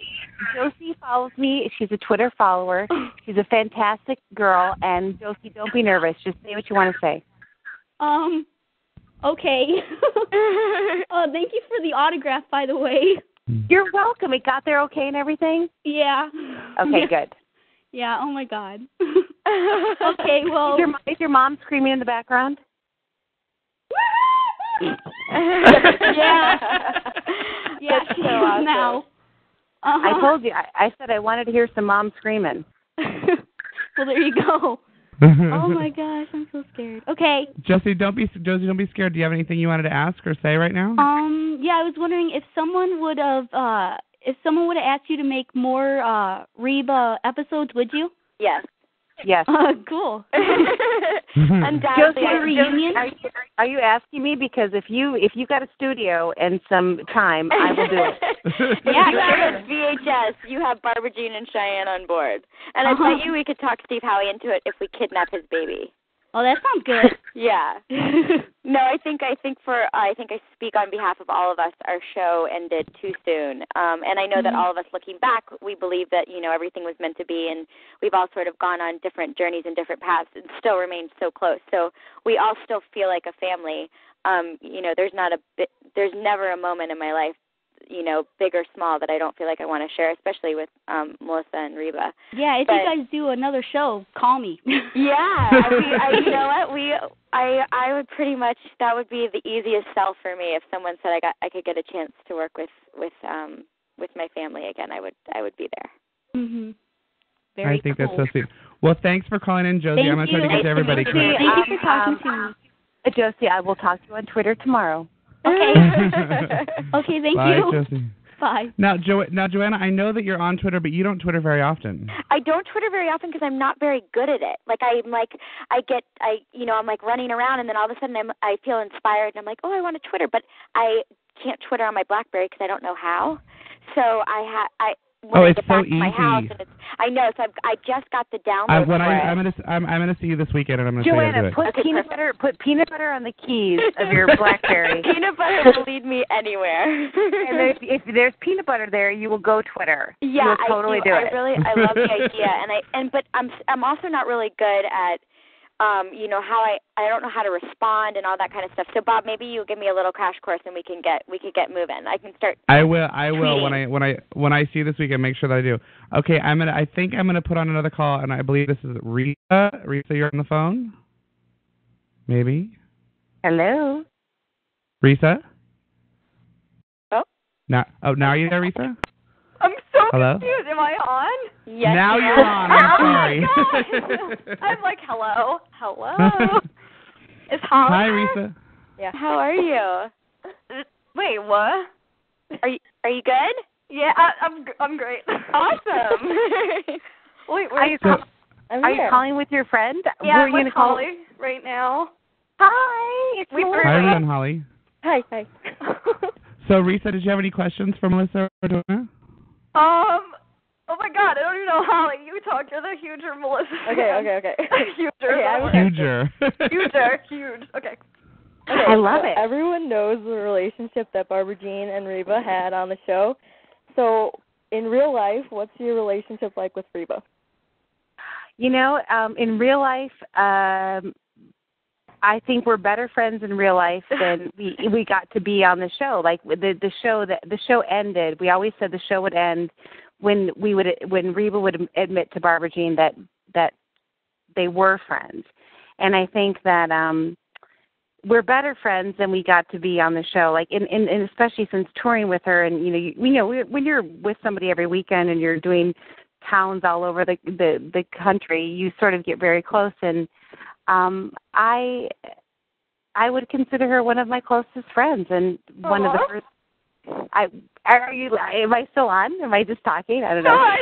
Josie follows me. She's a Twitter follower. She's a fantastic girl. And, Josie, don't be nervous. Just say what you want to say. Okay. Thank you for the autograph, by the way. You're welcome. It got there okay and everything? Yeah. Okay, good. Yeah, oh, my God. Okay, well. Is your mom screaming in the background? Yeah. Yeah, she is now. I told you. I said I wanted to hear some mom screaming. Well, there you go. Oh my gosh, I'm so scared. Okay. Josie, don't be scared. Do you have anything you wanted to ask or say right now? Yeah, I was wondering if someone would have asked you to make more Reba episodes, would you? Yes. Yes. Cool. Undoubtedly. A reunion? Are you asking me? Because if you got a studio and some time, I will do it. Yeah, you have a VHS. You have Barbara Jean and Cheyenne on board, and I bet you we could talk Steve Howie into it if we kidnap his baby. Oh, that sounds good. Yeah. No, I think I speak on behalf of all of us. Our show ended too soon, and I know that all of us, looking back, we believe that everything was meant to be, and we've all sort of gone on different journeys and different paths, and still remain so close. So we all still feel like a family. There's never a moment in my life, big or small, that I don't feel like I want to share, especially with Melissa and Reba. Yeah, if you guys do another show, call me. Yeah, you know what? I would pretty much, that would be the easiest sell for me if someone said I could get a chance to work with my family again. I would be there. Mhm. Very I think cool. that's so sweet. Well, thanks for calling in, Josie. I'm going to try to get to everybody. Thank you for talking to me. Josie, I will talk to you on Twitter tomorrow. Okay. Okay, thank Bye, you. Josie. Bye. Now, JoAnna, I know that you're on Twitter, but you don't Twitter very often. I don't Twitter very often because I'm not very good at it. Like I'm like running around, and then all of a sudden I feel inspired, and I'm like, oh, I want to Twitter, but I can't Twitter on my BlackBerry because I don't know how. So I get back to my house, and I know. So I just got the download. I'm gonna see you this weekend, and I'm gonna JoAnna, show you how to do it. put peanut butter on the keys of your BlackBerry. Peanut butter will lead me anywhere. And if there's peanut butter there, you will go Twitter. Yeah, you will totally do it. I love the idea, but I'm also not really good at how I don't know how to respond and all that kind of stuff. So Bob, maybe you give me a little crash course and we can get moving. I can start. I will when I see you this weekend, make sure that I do. Okay, I think I'm gonna put on another call, and I believe this is Risa. Risa, you're on the phone? Maybe. Hello. Risa? Oh. Now are you there, Risa? I'm so Hello? confused. Am I on? Yes. Now you're on. I'm sorry. I'm like, hello. Is Holly? Hi, Risa. Yeah. How are you? Wait, what? Are you good? Yeah, I'm great. Awesome. Wait. Are you calling with your friend? Yeah, Were I'm you with gonna call? Holly right now. Hi. It's Melissa. Hi, everyone, Holly. Hi. So, Risa, did you have any questions for Melissa or JoAnna? Oh my God, I don't even know, Holly. You talk. You're the huger Melissa. Okay. Huge. Okay. I love it. Everyone knows the relationship that Barbara Jean and Reba had on the show. So, in real life, what's your relationship like with Reba? You know, in real life, I think we're better friends in real life than we got to be on the show. Like the show ended. We always said the show would end when Reba would admit to Barbara Jean that they were friends. And I think that we're better friends than we got to be on the show. Like and especially since touring with her, and when you're with somebody every weekend and you're doing towns all over the country, you sort of get very close. And I would consider her one of my closest friends, and one of the first. Am I still on? Am I just talking? I don't know.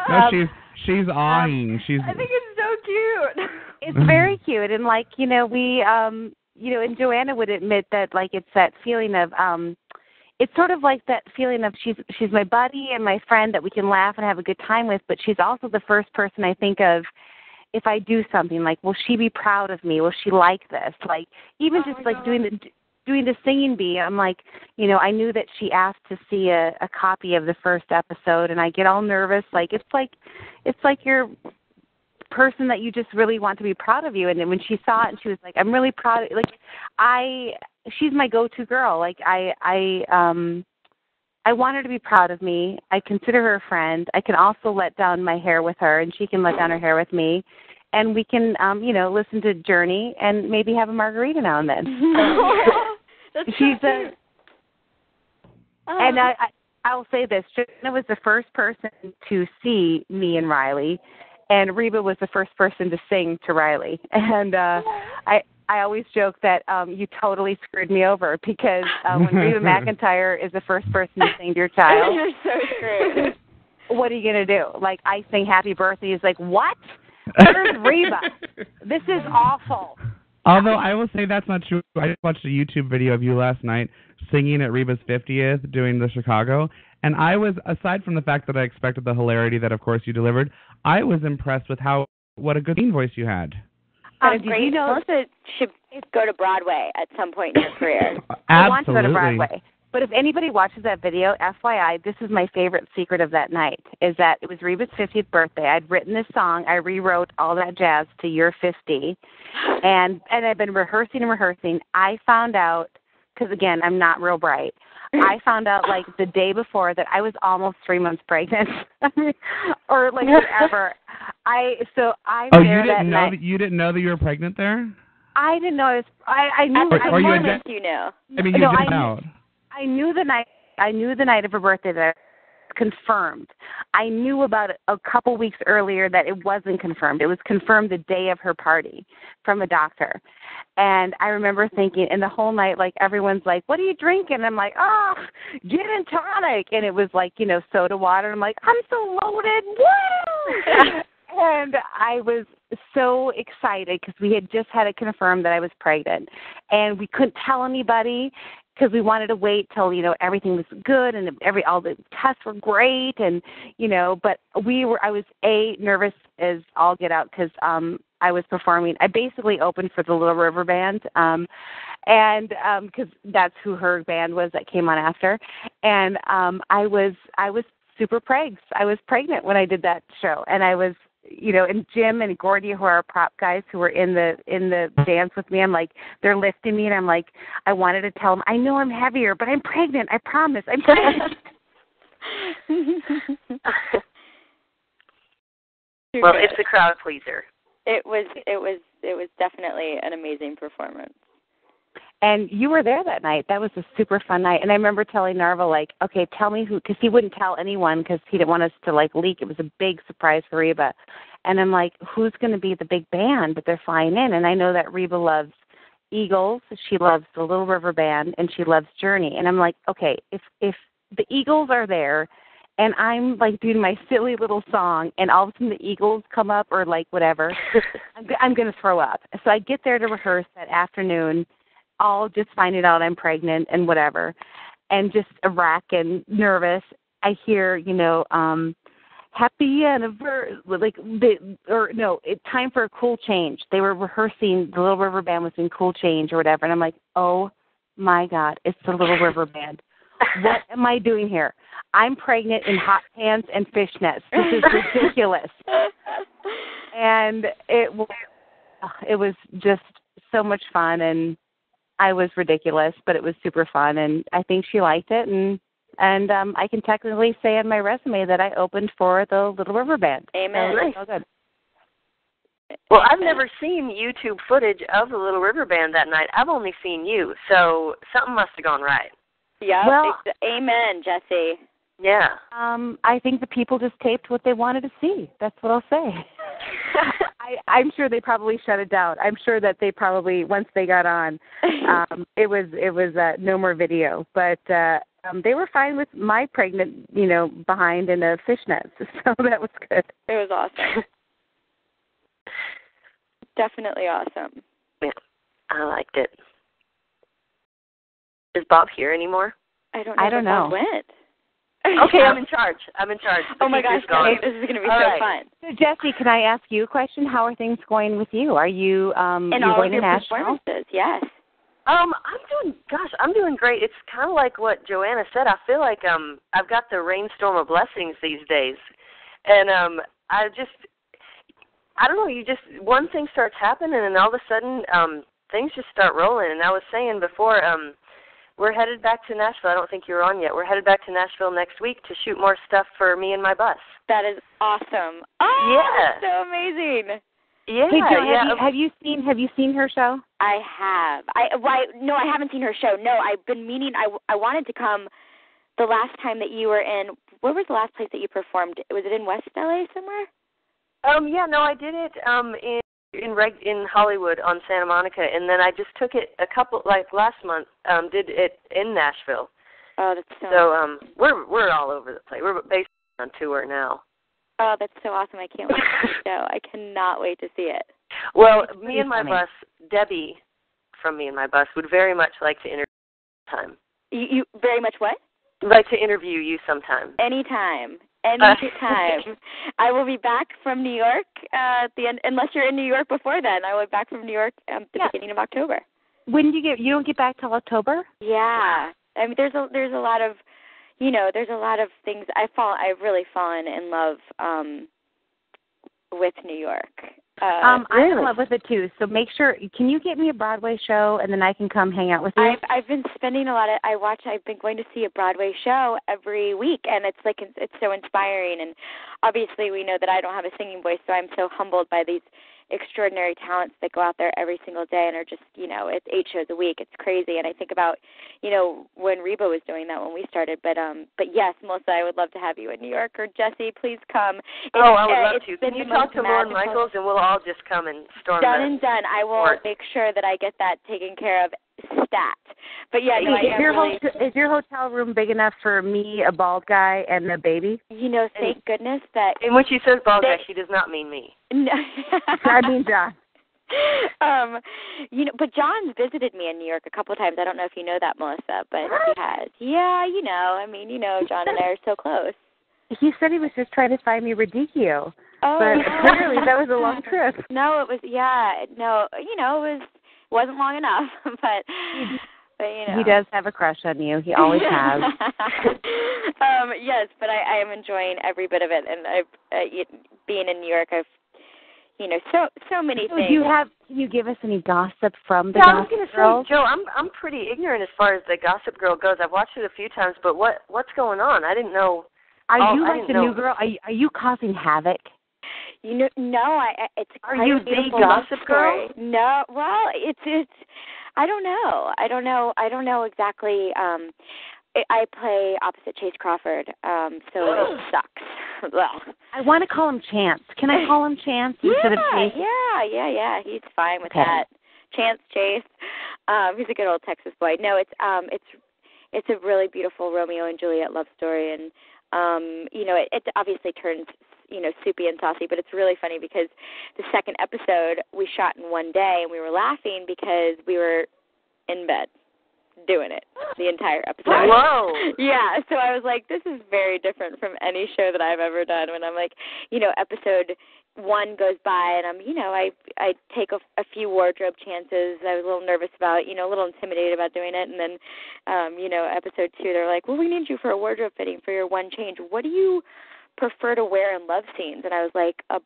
No, she's awing. I think it's so cute. It's very cute, and we and JoAnna would admit that it's that feeling of it's sort of like that feeling of she's my buddy and my friend that we can laugh and have a good time with, but she's also the first person I think of if I do something, like, will she be proud of me? Will she like this? Like, even doing the singing bee, I'm like, I knew that she asked to see a copy of the first episode, and I get all nervous. Like, it's like your person that you just really want to be proud of you. And then when she saw it, and she was like, I'm really proud. She's my go-to girl. Like, I want her to be proud of me. I consider her a friend. I can also let down my hair with her, and she can let down her hair with me. And we can, listen to Journey and maybe have a margarita now and then. She's and I'll say this: JoAnna was the first person to see me and Riley, and Reba was the first person to sing to Riley. And I always joke that you totally screwed me over because when Reba McEntire is the first person to sing to your child, you're so screwed. What are you gonna do? Like, I sing Happy Birthday, he's like, what? Where's Reba? This is awful. Although I will say that's not true. I just watched a YouTube video of you last night singing at Reba's 50th doing the Chicago, and I was, aside from the fact that I expected the hilarity that of course you delivered, I was impressed with what a good singing voice you had. Great. Melissa should go to Broadway at some point in her career. Absolutely. I want to go to Broadway. But if anybody watches that video, FYI, this is my favorite secret of that night, is that it was Reba's 50th birthday. I'd written this song. I rewrote all that jazz to You're 50. And I've been rehearsing. I found out, because, again, I'm not real bright, I found out, the day before that I was almost 3 months pregnant. Or, whatever. You didn't know that you were pregnant there? I didn't know. I knew. Or you had you know. I mean, you didn't know. I knew the night of her birthday that it was confirmed. I knew about it a couple weeks earlier that it wasn't confirmed. It was confirmed the day of her party from a doctor. And I remember thinking, and the whole night, everyone's like, what are you drinking? And I'm like, oh, gin and tonic. And it was soda water. And I'm like, I'm so loaded. Woo! And I was so excited because we had just had it confirmed that I was pregnant. And we couldn't tell anybody because we wanted to wait till, everything was good and all the tests were great. And, but I was nervous as all get out because I was performing. I basically opened for the Little River Band. And because that's who her band was that came on after. And I was super pregs. I was pregnant when I did that show. And I was, and Jim and Gordy, who are our prop guys who were in the dance with me, I'm like, they're lifting me, and I'm like, I wanted to tell them, I know I'm heavier, but I'm pregnant. I promise, I'm pregnant. Well, it's a crowd pleaser. It was definitely an amazing performance. And you were there that night. That was a super fun night. And I remember telling Narva, okay, tell me who, because he wouldn't tell anyone because he didn't want us to, leak. It was a big surprise for Reba. And I'm like, who's going to be the big band that they're flying in? And I know that Reba loves Eagles. She loves the Little River Band, and she loves Journey. And I'm like, okay, if the Eagles are there and I'm like doing my silly little song, and all of a sudden the Eagles come up or like whatever. I'm going to throw up. So I get there to rehearse that afternoon, all just finding out I'm pregnant and whatever, and just a wreck and nervous. I hear, happy anniversary, it's time for a cool change. They were rehearsing, the Little River Band was in Cool Change or whatever, and I'm like, oh my God, it's the Little River Band. What am I doing here? I'm pregnant in hot pants and fishnets. This is ridiculous. And it was just so much fun, and I was ridiculous, but it was super fun, and I think she liked it, and I can technically say on my resume that I opened for the Little River Band. Amen. Nice. So good. Well, I've never seen YouTube footage of the Little River Band that night. I've only seen you, so something must have gone right. Yeah. Well, amen, Jesse. Yeah. I think the people just taped what they wanted to see. That's what I'll say. I'm sure they probably shut it down. I'm sure that they probably, once they got on, it was no more video. But they were fine with my pregnant, behind in a fishnet. So that was good. It was awesome. Definitely awesome. Yeah, I liked it. Is Baub here anymore? I don't know. Baub went. Okay, I'm in charge. Oh my gosh, great. This is going to be so fun. So Jesse, can I ask you a question? How are things going with you? Are you and you're all going of to your Nashville? performances? Yes. I'm doing great. It's kind of like what JoAnna said. I feel like I've got the rainstorm of blessings these days, and I don't know. One thing starts happening, and all of a sudden things just start rolling. And I was saying before, we're headed back to Nashville. I don't think you're on yet. We're headed back to Nashville next week to shoot more stuff for me and my bus. That is awesome. Oh, yeah. That's so amazing. Yeah, hey, Jo, yeah. Have you seen her show? I have. No, I haven't seen her show. No, I've been meaning. I wanted to come the last time that you were in. Where was the last place that you performed? Was it in West LA somewhere? Yeah, no, I did it in Hollywood on Santa Monica, and then I just took it last month. Did it in Nashville. Oh, that's so. We're all over the place. We're basically on tour now. Oh, that's so awesome! I can't wait to see the show. I cannot wait to see it. Well, me and my bus, Debbie from Me and My Bus, would very much like to interview you sometime. You very much what? Like to interview you sometime. Anytime. Anytime. I will be back from New York at the end, unless you're in New York before then. I will be back from New York at the beginning of October. When do you don't get back till October? Yeah. I mean, there's a lot of, there's a lot of things. I've really fallen in love with New York. I'm in love with it too. So make sure, can you get me a Broadway show and then I can come hang out with you? I've been spending I've been going to see a Broadway show every week, and it's so inspiring. And obviously we know that I don't have a singing voice, so I'm so humbled by these extraordinary talents that go out there every single day and are just, it's 8 shows a week. It's crazy. And I think about, when Reba was doing that when we started. But yes, Melissa, I would love to have you in New York, or Jesse, please come. I would love to. Can you talk to Lauren Michaels, and we'll all just come and storm Done and done. I will make sure that I get that taken care of stat. But yeah, no, is your hotel room big enough for me, a bald guy, and a baby? Thank goodness that. And when she says bald guy, she does not mean me. No. I mean John. But John's visited me in New York a couple of times. I don't know if you know that, Melissa, but he has. Yeah, John and I are so close. He said he was just trying to find me Radicchio. Oh, but apparently that was a long trip. No, it was. Yeah, no, it wasn't long enough, but he does have a crush on you. He always has. Yes, but I am enjoying every bit of it, and being in New York, I've so many things. Can you give us any gossip from the Gossip Girl? Yeah, I was going to say, Jo, I'm pretty ignorant as far as the Gossip Girl goes. I've watched it a few times, but what's going on? I didn't know. Are you like the new girl? Are you causing havoc? No, it's Are you the Gossip Girl? No, well, it's. I don't know. I don't know exactly. I play opposite Chase Crawford, so it sucks. I want to call him Chance. Can I call him Chance instead of Chase? Yeah. He's fine with that. Chance Chase. He's a good old Texas boy. No, it's a really beautiful Romeo and Juliet love story, and it obviously turns, soupy and saucy, but it's really funny because the second episode we shot in one day, and we were laughing because we were in bed doing it the entire episode. Whoa. Yeah, so I was like, this is very different from any show that I've ever done, when I'm like, episode one goes by, and I take a few wardrobe chances. I was a little nervous about, a little intimidated about doing it, and then, episode two, they're like, well, we need you for a wardrobe fitting for your one change. What do you prefer to wear in love scenes? And I was like, a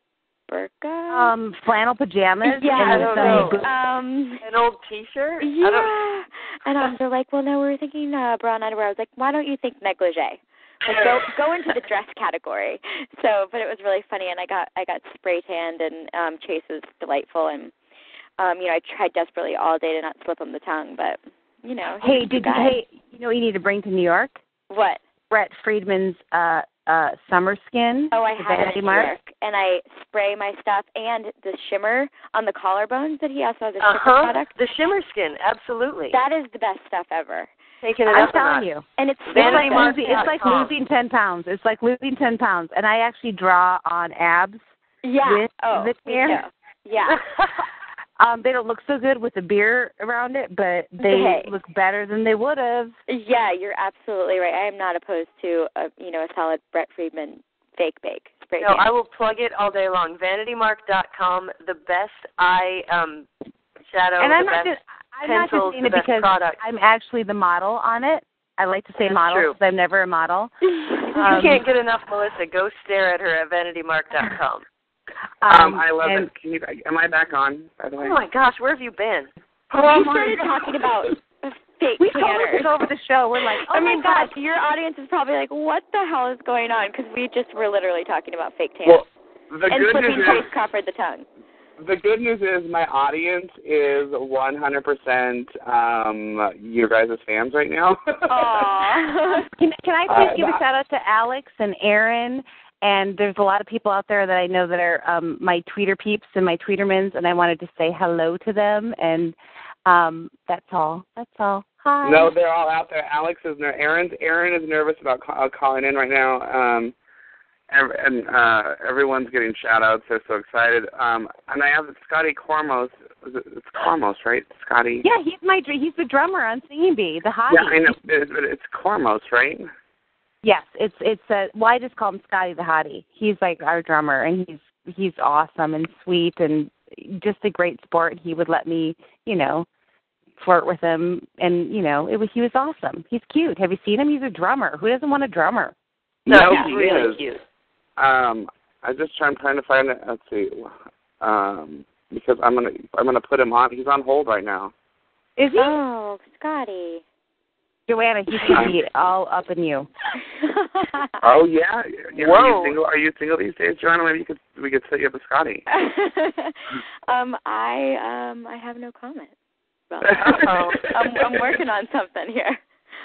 burqa? Flannel pajamas. Yeah, an old T-shirt. Yeah, and they're like, well, no, we were thinking bra and underwear. I was like, why don't you think negligee? Like, go into the dress category. So, but it was really funny, and I got spray tanned, and Chase was delightful, and I tried desperately all day to not slip him the tongue, but Hey, you know what you need to bring to New York? What? Brett Friedman's summer skin. Oh, I have it in New York, and I spray my stuff and the shimmer on the collarbones that he also has a shimmer product. The shimmer skin, absolutely. That is the best stuff ever. Taking it I'm telling you. And it's like losing 10 pounds. It's like losing 10 pounds. And I actually draw on abs with the hair. Yeah. They don't look so good with the beer around it, but they look better than they would have. Yeah, you're absolutely right. I am not opposed to a solid Brett Friedman fake bake. No, I will plug it all day long. VanityMark.com, the best eye shadow, and I'm not just saying it because product. I'm actually the model on it. I like to say model because I'm never a model. You can't get enough Melissa. Go stare at her at VanityMark.com. I love it. Am I back on, by the way? Oh, my gosh. Where have you been? We started talking about fake we tanners. We over the show. We're like, oh, my gosh, your audience is probably like, what the hell is going on? Because we just were literally talking about fake tanners. Well, the and good flipping news Chase Crawford the tongue. The good news is my audience is 100% you guys' fans right now. Aww. Can I please give a shout out to Alex and Aaron? And there's a lot of people out there that I know that are my tweeter peeps and my tweetermans, and I wanted to say hello to them. And that's all. Hi. No, they're all out there. Aaron is nervous about calling in right now. And everyone's getting shout-outs. They're so excited. And I have Scotty Cormos. It's Cormos, right? Scotty? Yeah, he's the drummer on Singing Bee, the hottie. Yeah, I know. It's Cormos, right? Yes, I just call him Scotty the hottie. He's like our drummer, and he's awesome and sweet and just a great sport. He would let me, flirt with him, and he was awesome. He's cute. Have you seen him? He's a drummer. Who doesn't want a drummer? No, he's really cute. I'm trying to find it. Let's see, because I'm gonna put him on. He's on hold right now. Is he? Oh, Scotty. JoAnna, he should be all up in you. Oh yeah. Whoa. Are you single these days, JoAnna? Maybe we could set you up with Scotty. I have no comment. I'm working on something here.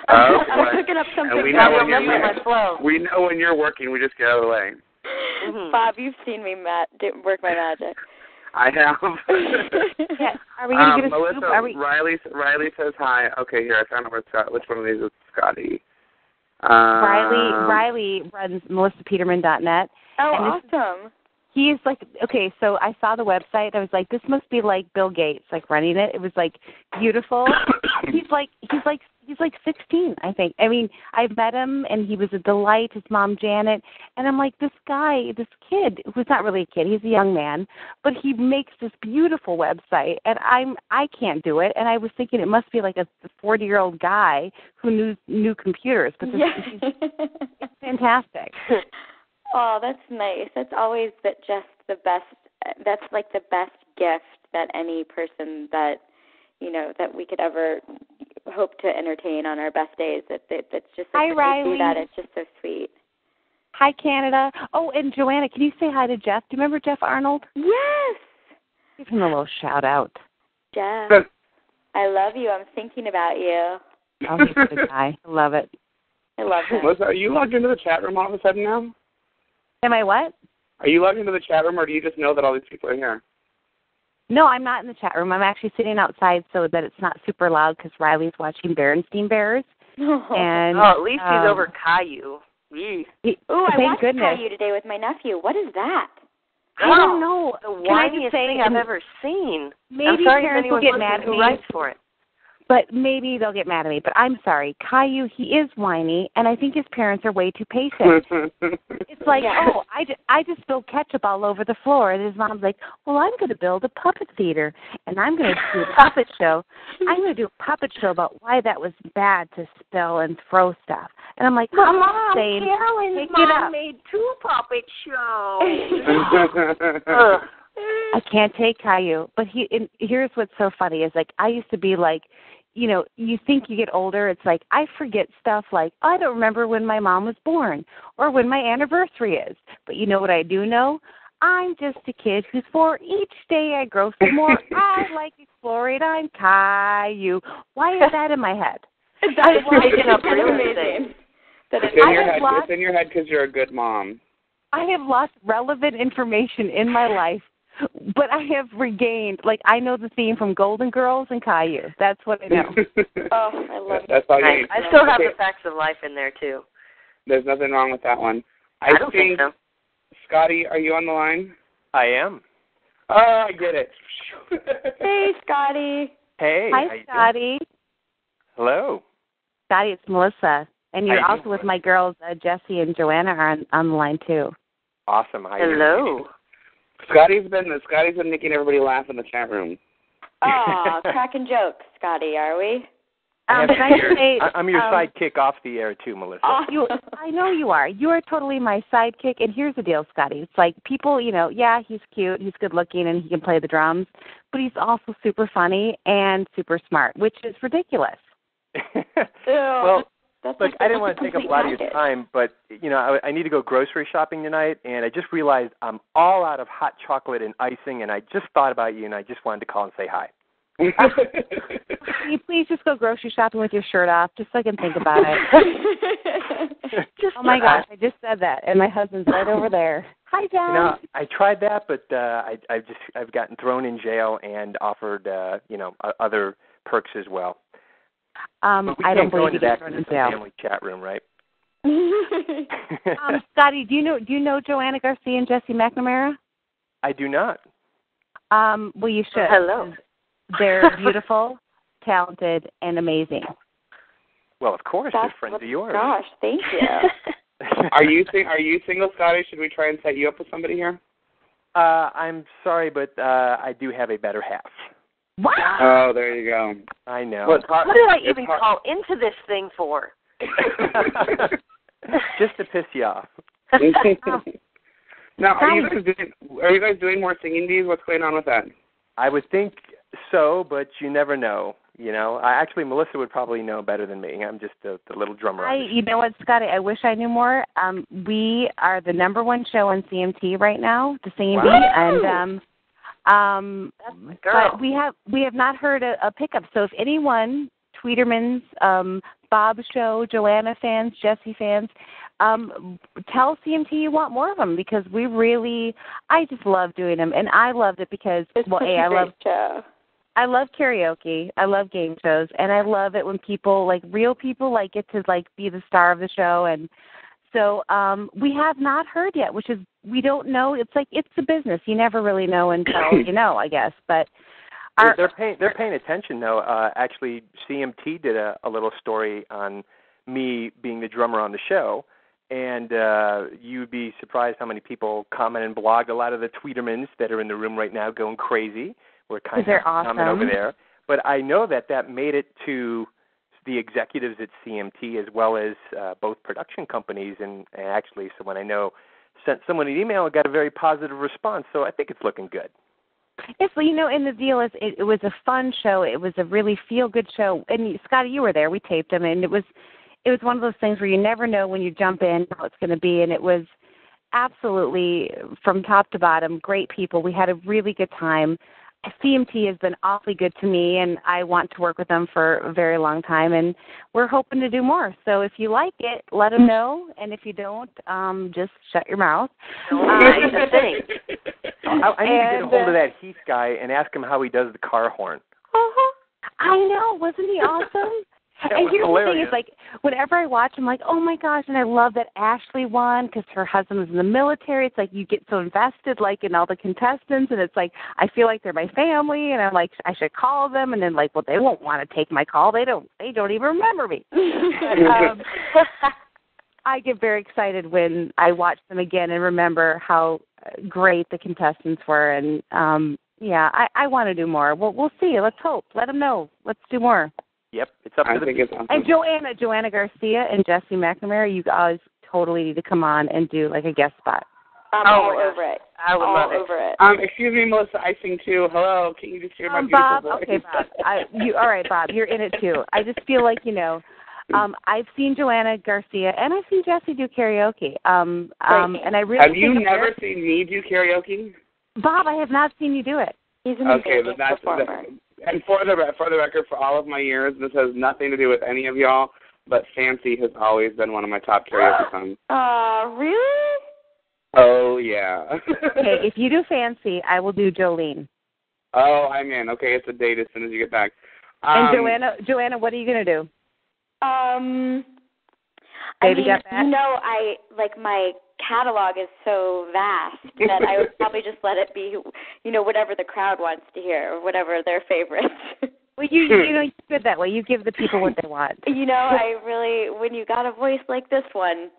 I'm picking up something. And we know when you're working. We just get out of the way. Mm-hmm. Bob, you've seen me work my magic. I have. Yeah. Are we going to get a Melissa, scoop? Riley says hi. Okay, here, I found out which one of these is Scotty. Riley runs MelissaPeterman.net. Oh, awesome. He's like, okay, so I saw the website. I was like, this must be like Bill Gates, like running it. It was like beautiful. He's like 16, I think. I mean, I've met him, and he was a delight. His mom, Janet, and I'm like, this kid, who's not really a kid, he's a young man, but he makes this beautiful website, and I can't do it. And I was thinking it must be like a 40-year-old guy who knew computers, but it's fantastic. Oh, that's nice. That's always just the best. That's like the best gift that any person that that we could ever hope to entertain on our best days. That's just hi, Riley. That it's just so sweet. Hi, Canada. Oh, and JoAnna, can you say hi to Jeff? Do you remember Jeff Arnold? Yes. Give him a little shout out. Jeff, I love you. I'm thinking about you. Oh, he's a good guy. I love it. I love him. Melissa, are you logged into the chat room all of a sudden now? Am I what? Are you logged into the chat room, or do you just know that all these people are here? No, I'm not in the chat room. I'm actually sitting outside so that it's not super loud because Riley's watching Berenstein Bears. Oh. And, at least he's over Caillou. Ooh, I thank watched goodness. Caillou today with my nephew. What is that? I don't know. The Can I just whiniest say, thing I've ever seen. Maybe I'm sorry if parents will anyone's get listening mad at who me. writes for it. But maybe they'll get mad at me. But I'm sorry. Caillou, he is whiny, and I think his parents are way too patient. It's like, I just spilled ketchup all over the floor. And his mom's like, well, I'm going to build a puppet theater, and I'm going to do a puppet show. I'm going to do a puppet show about why that was bad to spill and throw stuff. And I'm like, Mom, Carolyn's mom made 2 puppet shows. I can't take Caillou. But here's what's so funny is, like, I used to be like, you know, you think you get older, it's like I forget stuff like I don't remember when my mom was born or when my anniversary is. But you know what I do know? I'm just a kid who's 4. Each day I grow some more. I like exploring. I'm Caillou. Why is that in my head? It's making up real estate. It's in your head because you're a good mom. I have lost relevant information in my life, but I have regained, like, I know the theme from Golden Girls and Caillou. That's what I know. I love That's all you need. I still have the facts of life in there, too. There's nothing wrong with that one. I don't think so. Scotty, are you on the line? I am. Oh, I get it. Hey, Scotty. Hey. Hi, Scotty. Hello. Scotty, it's Melissa. And you're How you also with my girls, Jessie and JoAnna, are on the line, too. Awesome. Hello. Scotty's been making everybody laugh in the chat room. Oh, cracking jokes, Scotty, are we? I'm your sidekick off the air, too, Melissa. I know you are. You are totally my sidekick. And here's the deal, Scotty. It's like people, you know, yeah, he's cute, he's good looking, and he can play the drums, but he's also super funny and super smart, which is ridiculous. Well, That's look, like I didn't want to take up a lot of your time, but, you know, I need to go grocery shopping tonight, and I just realized I'm all out of hot chocolate and icing, and I just thought about you, and I just wanted to call and say hi. Can you please just go grocery shopping with your shirt off, just so I can think about it? Oh, my gosh, I just said that, and my husband's right over there. Hi, John. You know, I tried that, but I've gotten thrown in jail and offered, other perks as well. I don't believe you get thrown in jail. Family chat room, right? Scotty, do you know JoAnna Garcia and Jesse McNamara? I do not. Well, you should. Hello. They're beautiful, talented, and amazing. Well, of course, they're friends of yours. Gosh, thank you. Are you single, Scotty? Should we try and set you up with somebody here? I'm sorry, but I do have a better half. What? Oh, there you go. I know. What did I even call into this thing for? Just to piss you off. Now, are you guys doing more singing bees? What's going on with that? I would think so, but you never know. You know, actually, Melissa would probably know better than me. I'm just the little drummer. You know what, Scotty? I wish I knew more. We are the #1 show on CMT right now, the Singing Bee, and but we have not heard a pickup. So if anyone, Tweeterman's, Baub show, JoAnna fans, Jesse fans, tell CMT you want more of them, because I just love doing them, and I loved it because I love karaoke, I love game shows, and I love it when people, like real people, like get to like be the star of the show. And so we have not heard yet, which is, we don't know. It's like, it's a business. You never really know until you know, I guess. But they're paying attention, though. Actually, CMT did a little story on me being the drummer on the show, and you'd be surprised how many people comment and blog. A lot of the Tweetermans that are in the room right now going crazy. We're kind of comment over there. But I know that made it to the executives at CMT as well as both production companies, and actually, so when I sent someone an email, I got a very positive response, so I think it's looking good. Yes, well, you know, and the deal is, it was a fun show. It was a really feel-good show. And Scotty, you were there. We taped them, and it was one of those things where you never know when you jump in how it's going to be, and it was absolutely, from top to bottom, great people. We had a really good time. CMT has been awfully good to me, and I want to work with them for a very long time, and we're hoping to do more. So if you like it, let them know, and if you don't, just shut your mouth. I need to get a hold of that Heath guy and ask him how he does the car horn. I know. Wasn't he awesome? And here's hilarious. the thing is, like, whenever I watch, I'm like, oh, my gosh, and I love that Ashley won because her husband was in the military. It's like you get so invested, like, in all the contestants, and it's like I feel like they're my family, and I'm like, I should call them, and then, like, well, they won't want to take my call. They don't even remember me. I get very excited when I watch them again and remember how great the contestants were, and, I want to do more. We'll see. Let's hope. Let them know. Let's do more. Yep, it's up to the people. Awesome. And JoAnna Garcia and Jesse McNamara, you guys totally need to come on and do like a guest spot. I'm all over it. I would love over it. Excuse me, Melissa, I sing too. Hello, can you just hear my beautiful Bob, voice? okay, Bob. All right, Bob, you're in it too. I just feel like, I've seen JoAnna Garcia and I've seen Jesse do karaoke. And I really have you never seen me do karaoke? Bob, I have not seen you do it. He's an amazing performer. And for the record, for all of my years, this has nothing to do with any of y'all, but Fancy has always been one of my top karaoke songs. Really? Oh, yeah. Okay, if you do Fancy, I will do Jolene. Oh, I'm in. Okay, it's a date as soon as you get back. And JoAnna, what are you going to do? Baby got back? My catalog is so vast that I would probably just let it be, whatever the crowd wants to hear or whatever their favorites. Well, you're good that way. You give the people what they want. I really, when you got a voice like this one,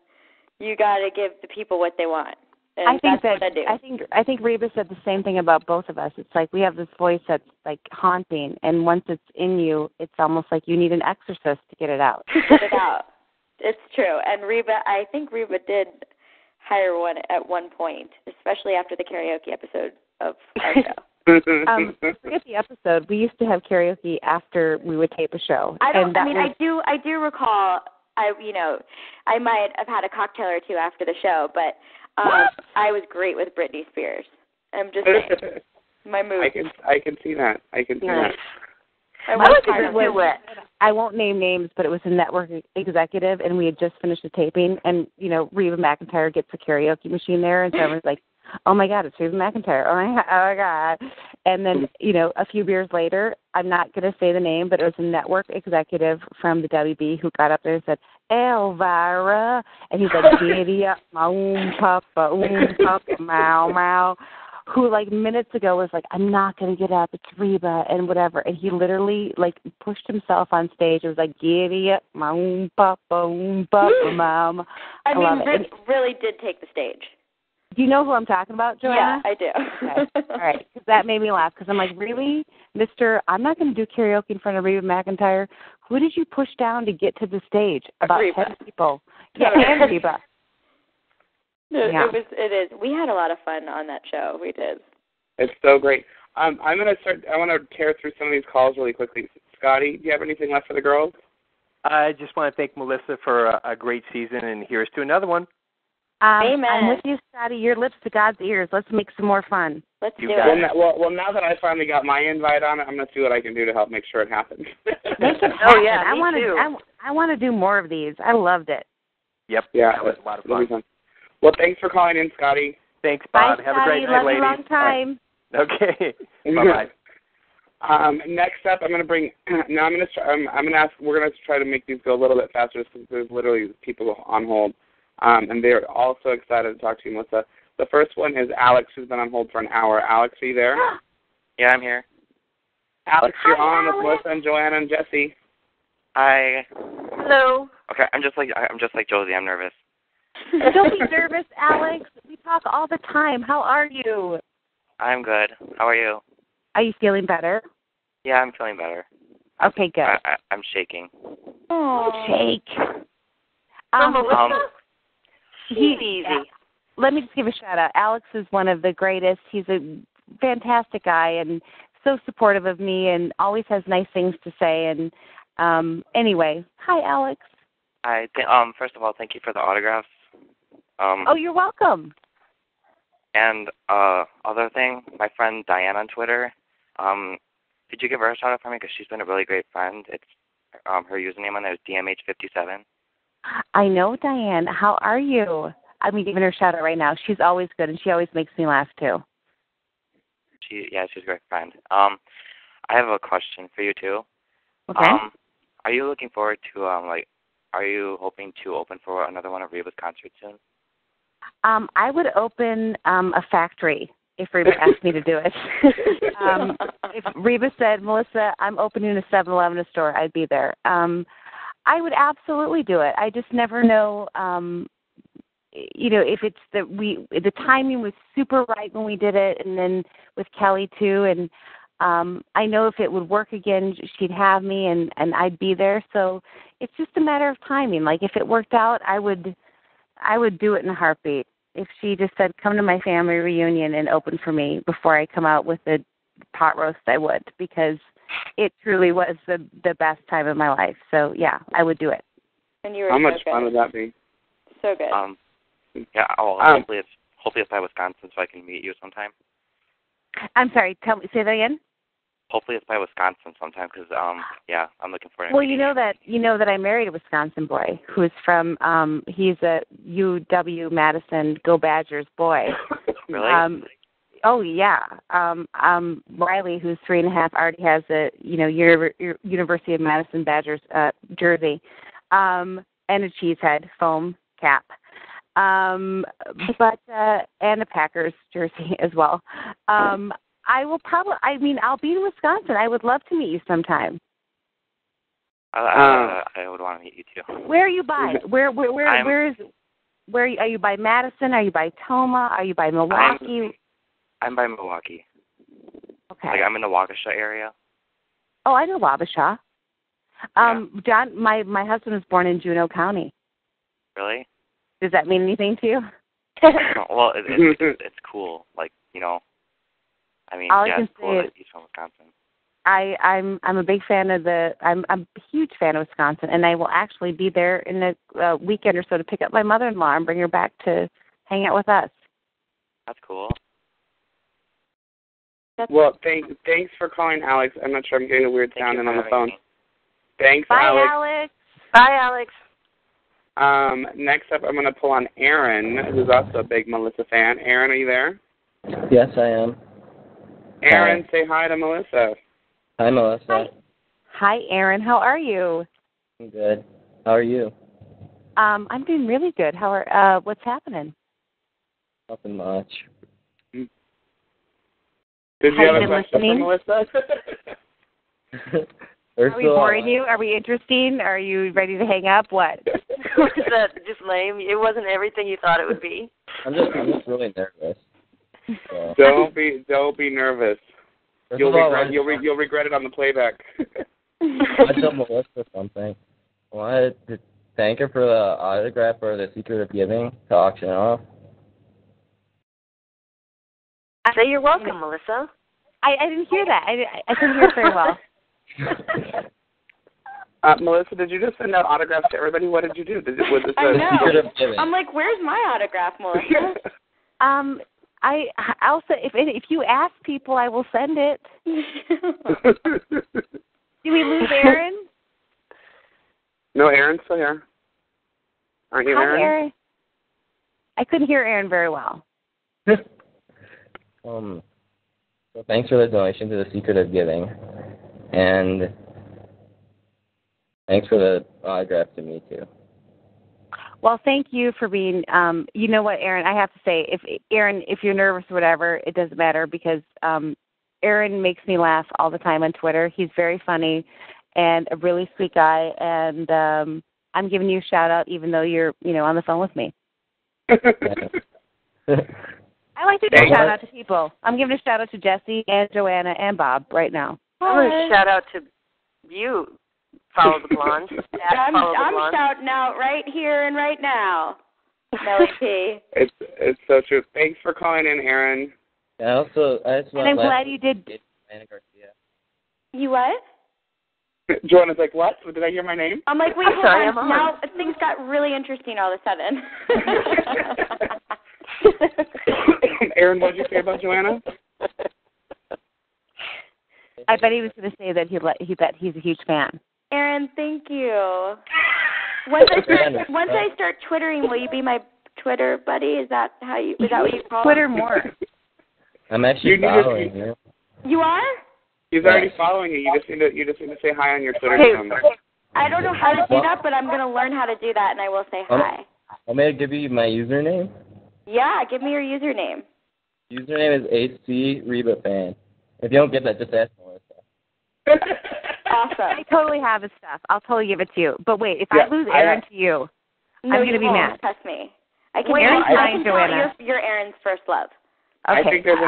you got to give the people what they want. And that's what I do. I think Reba said the same thing about both of us. It's like we have this voice that's like haunting, and once it's in you, it's almost like you need an exorcist to get it out. Get it out. It's true. And I think Reba did hire one at one point, especially after the karaoke episode of our show. Forget the episode. We used to have karaoke after we would tape a show. I do recall. I might have had a cocktail or two after the show, but I was great with Britney Spears. I'm just saying, my mood. I can see that. I won't name names, but it was a network executive, and we had just finished the taping, and, Reba McEntire gets a karaoke machine there, and so everyone's like, oh, my God, it's Reba McEntire. Oh, my God. And then, a few beers later, I'm not going to say the name, but it was a network executive from the WB who got up there and said, Elvira. And he's like, giddy up, papa, mow, mow. Who, minutes ago was like, I'm not going to get up. It's Reba and whatever. And he literally, pushed himself on stage. It was like, giddy up, papa, mom. I mean, Rip really did take the stage. Do you know who I'm talking about, JoAnna? Yeah, I do. Okay. All right, because that made me laugh. Because I'm like, really, I'm not going to do karaoke in front of Reba McEntire. Who did you push down to get to the stage? About Reba. 10 people. Yeah, and Reba. It is. We had a lot of fun on that show. We did. It's so great. I want to tear through some of these calls really quickly. Scotty, do you have anything left for the girls? I just want to thank Melissa for a great season, and here's to another one. Amen. I'm with you, Scotty. Your lips to God's ears. Let's make some more fun. Let's do it. Well, now that I finally got my invite on it, I'm going to see what I can do to help make sure it happens. Make it happen. Oh, yeah, I want to do more of these. I loved it. Yep. Yeah, that was a lot of fun. Well, thanks for calling in, Scotty. Thanks, Bob. Bye, Have a great night, ladies. ladies. Love you long time. Right. Okay. Bye-bye. Next up, I'm going to bring. Now I'm going to ask. We're going to try to make these go a little bit faster because there's literally people on hold, and they're all so excited to talk to you, Melissa. The first one is Alex, who's been on hold for an hour. Alex, are you there? Yeah, I'm here. Alex, you're on with Melissa and JoAnna and Jesse. Hi. Hello. Okay, I'm just like Josie. I'm nervous. Don't be nervous, Alex. We talk all the time. How are you? I'm good. How are you? Are you feeling better? Yeah, I'm feeling better. Okay, good. I'm shaking. Oh, shake. Easy. Let me just give a shout out. Alex is one of the greatest. He's a fantastic guy and so supportive of me and always has nice things to say. And anyway, hi, Alex. First of all, thank you for the autographs. Oh, you're welcome. And other thing, my friend Diane on Twitter, could you give her a shout out for me? Because she's been a really great friend. It's her username on there is DMH57. I know, Diane. How are you? I'm giving her a shout out right now. She's always good, and she always makes me laugh too. She's a great friend. I have a question for you too. Okay. are you looking forward to are you hoping to open for another one of Reba's concerts soon? I would open a factory if Reba asked me to do it. If Reba said, Melissa, I'm opening a 7-Eleven store, I'd be there. I would absolutely do it. I just never know, if it's the timing was super right when we did it, and then with Kelly too, and I know if it would work again, she'd have me, and I'd be there. So it's just a matter of timing. Like if it worked out, I would do it in a heartbeat. If she just said, come to my family reunion and open for me before I come out with the pot roast, I would, because it truly was the best time of my life. So, yeah, I would do it. And you were How so much good. fun would that be? So good. Yeah, hopefully it's by Wisconsin so I can meet you sometime. I'm sorry, say that again? Hopefully it's by Wisconsin sometime because, yeah, I'm looking for it. Well, you know that I married a Wisconsin boy who's from, he's a UW-Madison Go Badgers boy. Really? Oh, yeah. Riley, who's 3.5, already has a, University of Madison Badgers jersey and a cheesehead foam cap. But and a Packers jersey as well. I'll be in Wisconsin. I would love to meet you sometime. I would want to meet you too. Where are you by? Where are you by Madison? Are you by Toma? Are you by Milwaukee? I'm by Milwaukee. Okay. Like I'm in the Waukesha area. Oh, I know Wabasha. Yeah. John, my husband was born in Juneau County. Really? Does that mean anything to you? No, well, it's cool. Like, I mean, all yeah, I can it's cool say that he's from Wisconsin. I'm a big fan of I'm a huge fan of Wisconsin, and I will actually be there in a weekend or so to pick up my mother-in-law and bring her back to hang out with us. That's cool. Well, thanks for calling, Alex. I'm not sure I'm getting a weird sound on the phone. Me. Thanks, Bye, Alex. Bye, Alex. Next up, I'm going to pull on Aaron, who's also a big Melissa fan. Aaron, are you there? Yes, I am. Aaron, say hi to Melissa. Hi, Melissa. Hi, Aaron. How are you? I'm good. How are you? I'm doing really good. What's happening? Nothing much. Did you have a question for Melissa? Are we boring you? Are we interesting? Are you ready to hang up? What? Was that just lame? It wasn't everything you thought it would be. I'm just really nervous. So. Don't be nervous. You'll regret it on the playback. I told Melissa something. I wanted to thank her for the autograph or the Secret of Giving to auction off. Say you're welcome, Melissa. I didn't hear that. I couldn't hear it very well. Melissa, did you just send out autographs to everybody? What did you do? Was this I a know. I'm like, where's my autograph, Melissa? I'll say if you ask people, I will send it. Do we lose Aaron? No, Aaron's still here. Aren't you, Hi, Aaron? I couldn't hear Aaron very well. So thanks for the donation to the Secret of Giving, and thanks for the autograph to me too. Well, thank you for being. You know what, Aaron? I have to say, if you're nervous or whatever, it doesn't matter because Aaron makes me laugh all the time on Twitter. He's very funny and a really sweet guy, and I'm giving you a shout out even though you're on the phone with me. I like to give a shout out to people. I'm giving a shout out to Jesse and JoAnna and Baub right now. I'm going to shout out to you, Follow the Blonde. I'm shouting out right here and right now, Melly P. It's so true. Thanks for calling in, Aaron. And I'm glad you did. JoAnna Garcia. You what? JoAnna's like, what? Did I hear my name? I'm like, wait, hold on. Now things got really interesting all of a sudden. Aaron, what did you say about JoAnna? I bet he was going to say that he's a huge fan. Aaron, thank you. Once I start twittering, will you be my Twitter buddy? Is that what you call Twitter more? I'm actually following you. You are? He's already following you. You just need to say hi on your Twitter account. I don't know how to do that, but I'm going to learn how to do that, and I will say hi. Want me to give you my username? Yeah, give me your username. Username is AC Reba Fan. If you don't get that, just ask Melissa. Awesome. I totally have his stuff. I'll totally give it to you. But wait, if I lose Aaron to you, I'm going to be mad. Trust me. I can JoAnna. You're Aaron's first love. Okay. I think there's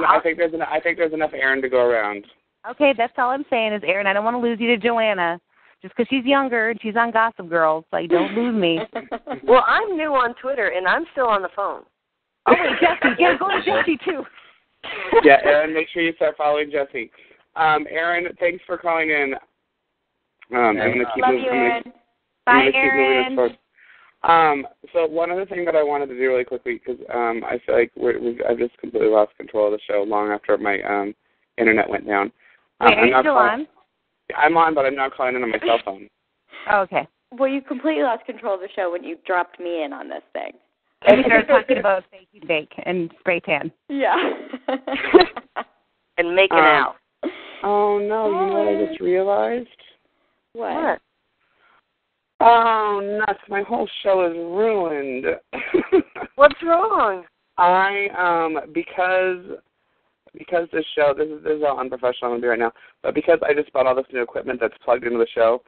enough Aaron to go around. Okay, that's all I'm saying is, Aaron, I don't want to lose you to JoAnna. Just because she's younger and she's on Gossip Girl, so you don't lose me. Well, I'm new on Twitter, and I'm still on the phone. Oh, wait, Jesse. Yeah, go to Jesse, too. Yeah, Aaron, make sure you start following Jesse. Aaron, thanks for calling in. I'm going to keep Love moving. you, Aaron. Bye, Aaron. So one other thing that I wanted to do really quickly, because I feel like I've just completely lost control of the show long after my internet went down. Wait, are you still on? I'm on, but I'm now calling in on my cell phone. Oh, okay. Well, you completely lost control of the show when you dropped me in on this thing. And we started talking about fake and bake and spray tan. Yeah. And making out. Oh, no, you know what I just realized? What? Oh, nuts, my whole show is ruined. What's wrong? Because this show, this is all unprofessional, I'm going to do right now, but because I just bought all this new equipment that's plugged into the show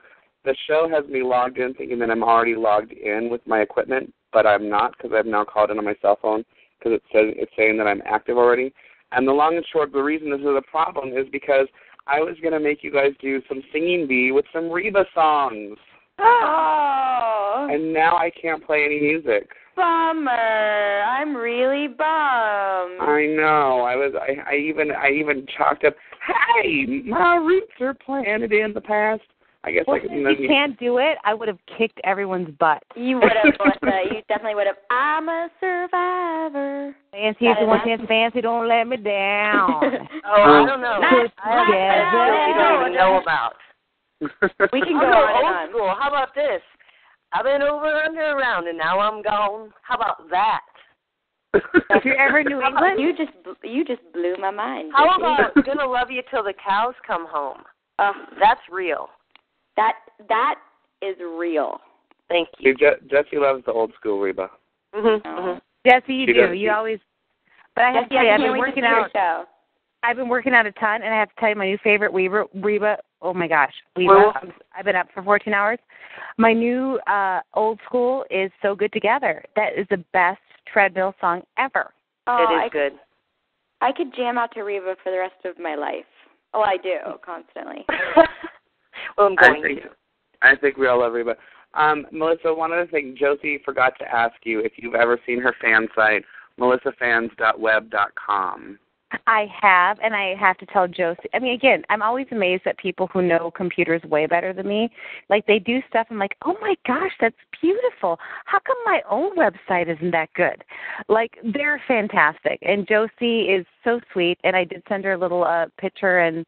has me logged in thinking that I'm already logged in with my equipment, but I'm not because I've now called in on my cell phone because it's saying that I'm active already. And the long and short, the reason this is a problem is because I was going to make you guys do some singing bee with some Reba songs. Oh. And now I can't play any music. Bummer. I'm really bummed. I know. I even chalked up, hey, my roots are planted in the past. I guess well, I could. If you can't do it, I would have kicked everyone's butt. You would have, Melissa. You definitely would have. I'm a survivor. Fancy if you want to fancy, don't let me down. I don't know. I don't even know about. We can go on old school. How about this? I've been over, under, around, and now I'm gone. How about that? If you're ever in New England, you just blew my mind. How about Gonna Love You Till the Cows Come Home? That's real. That is real. Thank you. Jesse loves the old school Reba. Jesse, you do. You always. But I have to tell you, I've been working out. I've been working out a ton, and I have to tell you, my new favorite Reba. Oh my gosh, Reba! I've been up for 14 hours. My new old school is So Good Together. That is the best treadmill song ever. It is good. I could jam out to Reba for the rest of my life. Oh, I do constantly. Well, I'm going to. I think we all love Reba. Melissa, one other thing, Josie forgot to ask you if you've ever seen her fan site, melissafans.web.com. I have, and I have to tell Josie. I mean, again, I'm always amazed at people who know computers way better than me. Like, they do stuff, I'm like, oh, my gosh, that's beautiful. How come my own website isn't that good? Like, they're fantastic. And Josie is so sweet, and I did send her a little picture and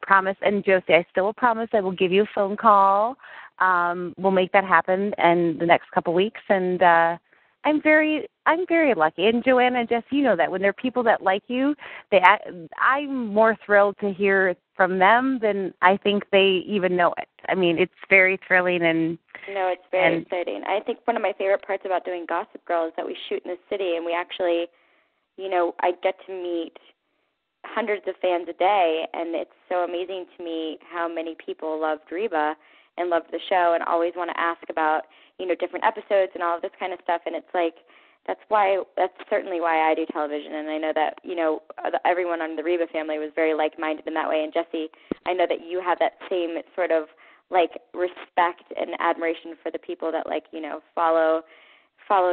promise. And, Josie, I still will promise I will give you a phone call. We'll make that happen in the next couple weeks, and I'm very lucky. And JoAnna and Jess, you know that when there are people that like you, I'm more thrilled to hear from them than I think they even know it. I mean, it's very thrilling and. No, it's very exciting. I think one of my favorite parts about doing Gossip Girl is that we shoot in the city, and we actually, I get to meet hundreds of fans a day, and it's so amazing to me how many people loved Reba and loved the show and always want to ask about, different episodes and all of this kind of stuff. And it's like, that's certainly why I do television. And I know that, everyone on the Reba family was very like-minded in that way. And Jesse, I know that you have that same sort of respect and admiration for the people that follow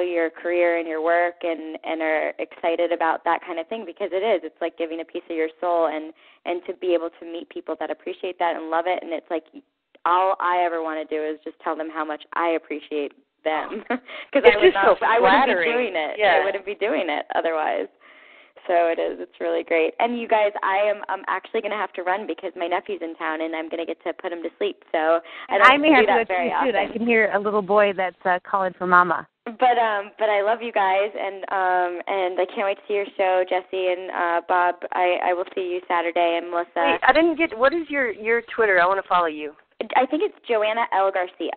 your career and your work and are excited about that kind of thing, because it's like giving a piece of your soul and to be able to meet people that appreciate that and love it. And it's like, all I ever want to do is just tell them how much I appreciate them, because I wouldn't be doing it. Yeah. I wouldn't be doing it otherwise. So it is. It's really great. And you guys, I'm actually going to have to run because my nephew's in town and I'm going to get to put him to sleep. So I may have to do that very often. I can hear a little boy that's calling for Mama. But I love you guys, and I can't wait to see your show, Jesse and Bob. I will see you Saturday, and Melissa. Wait, I didn't get. What is your Twitter? I want to follow you. I think it's JoAnna L. Garcia.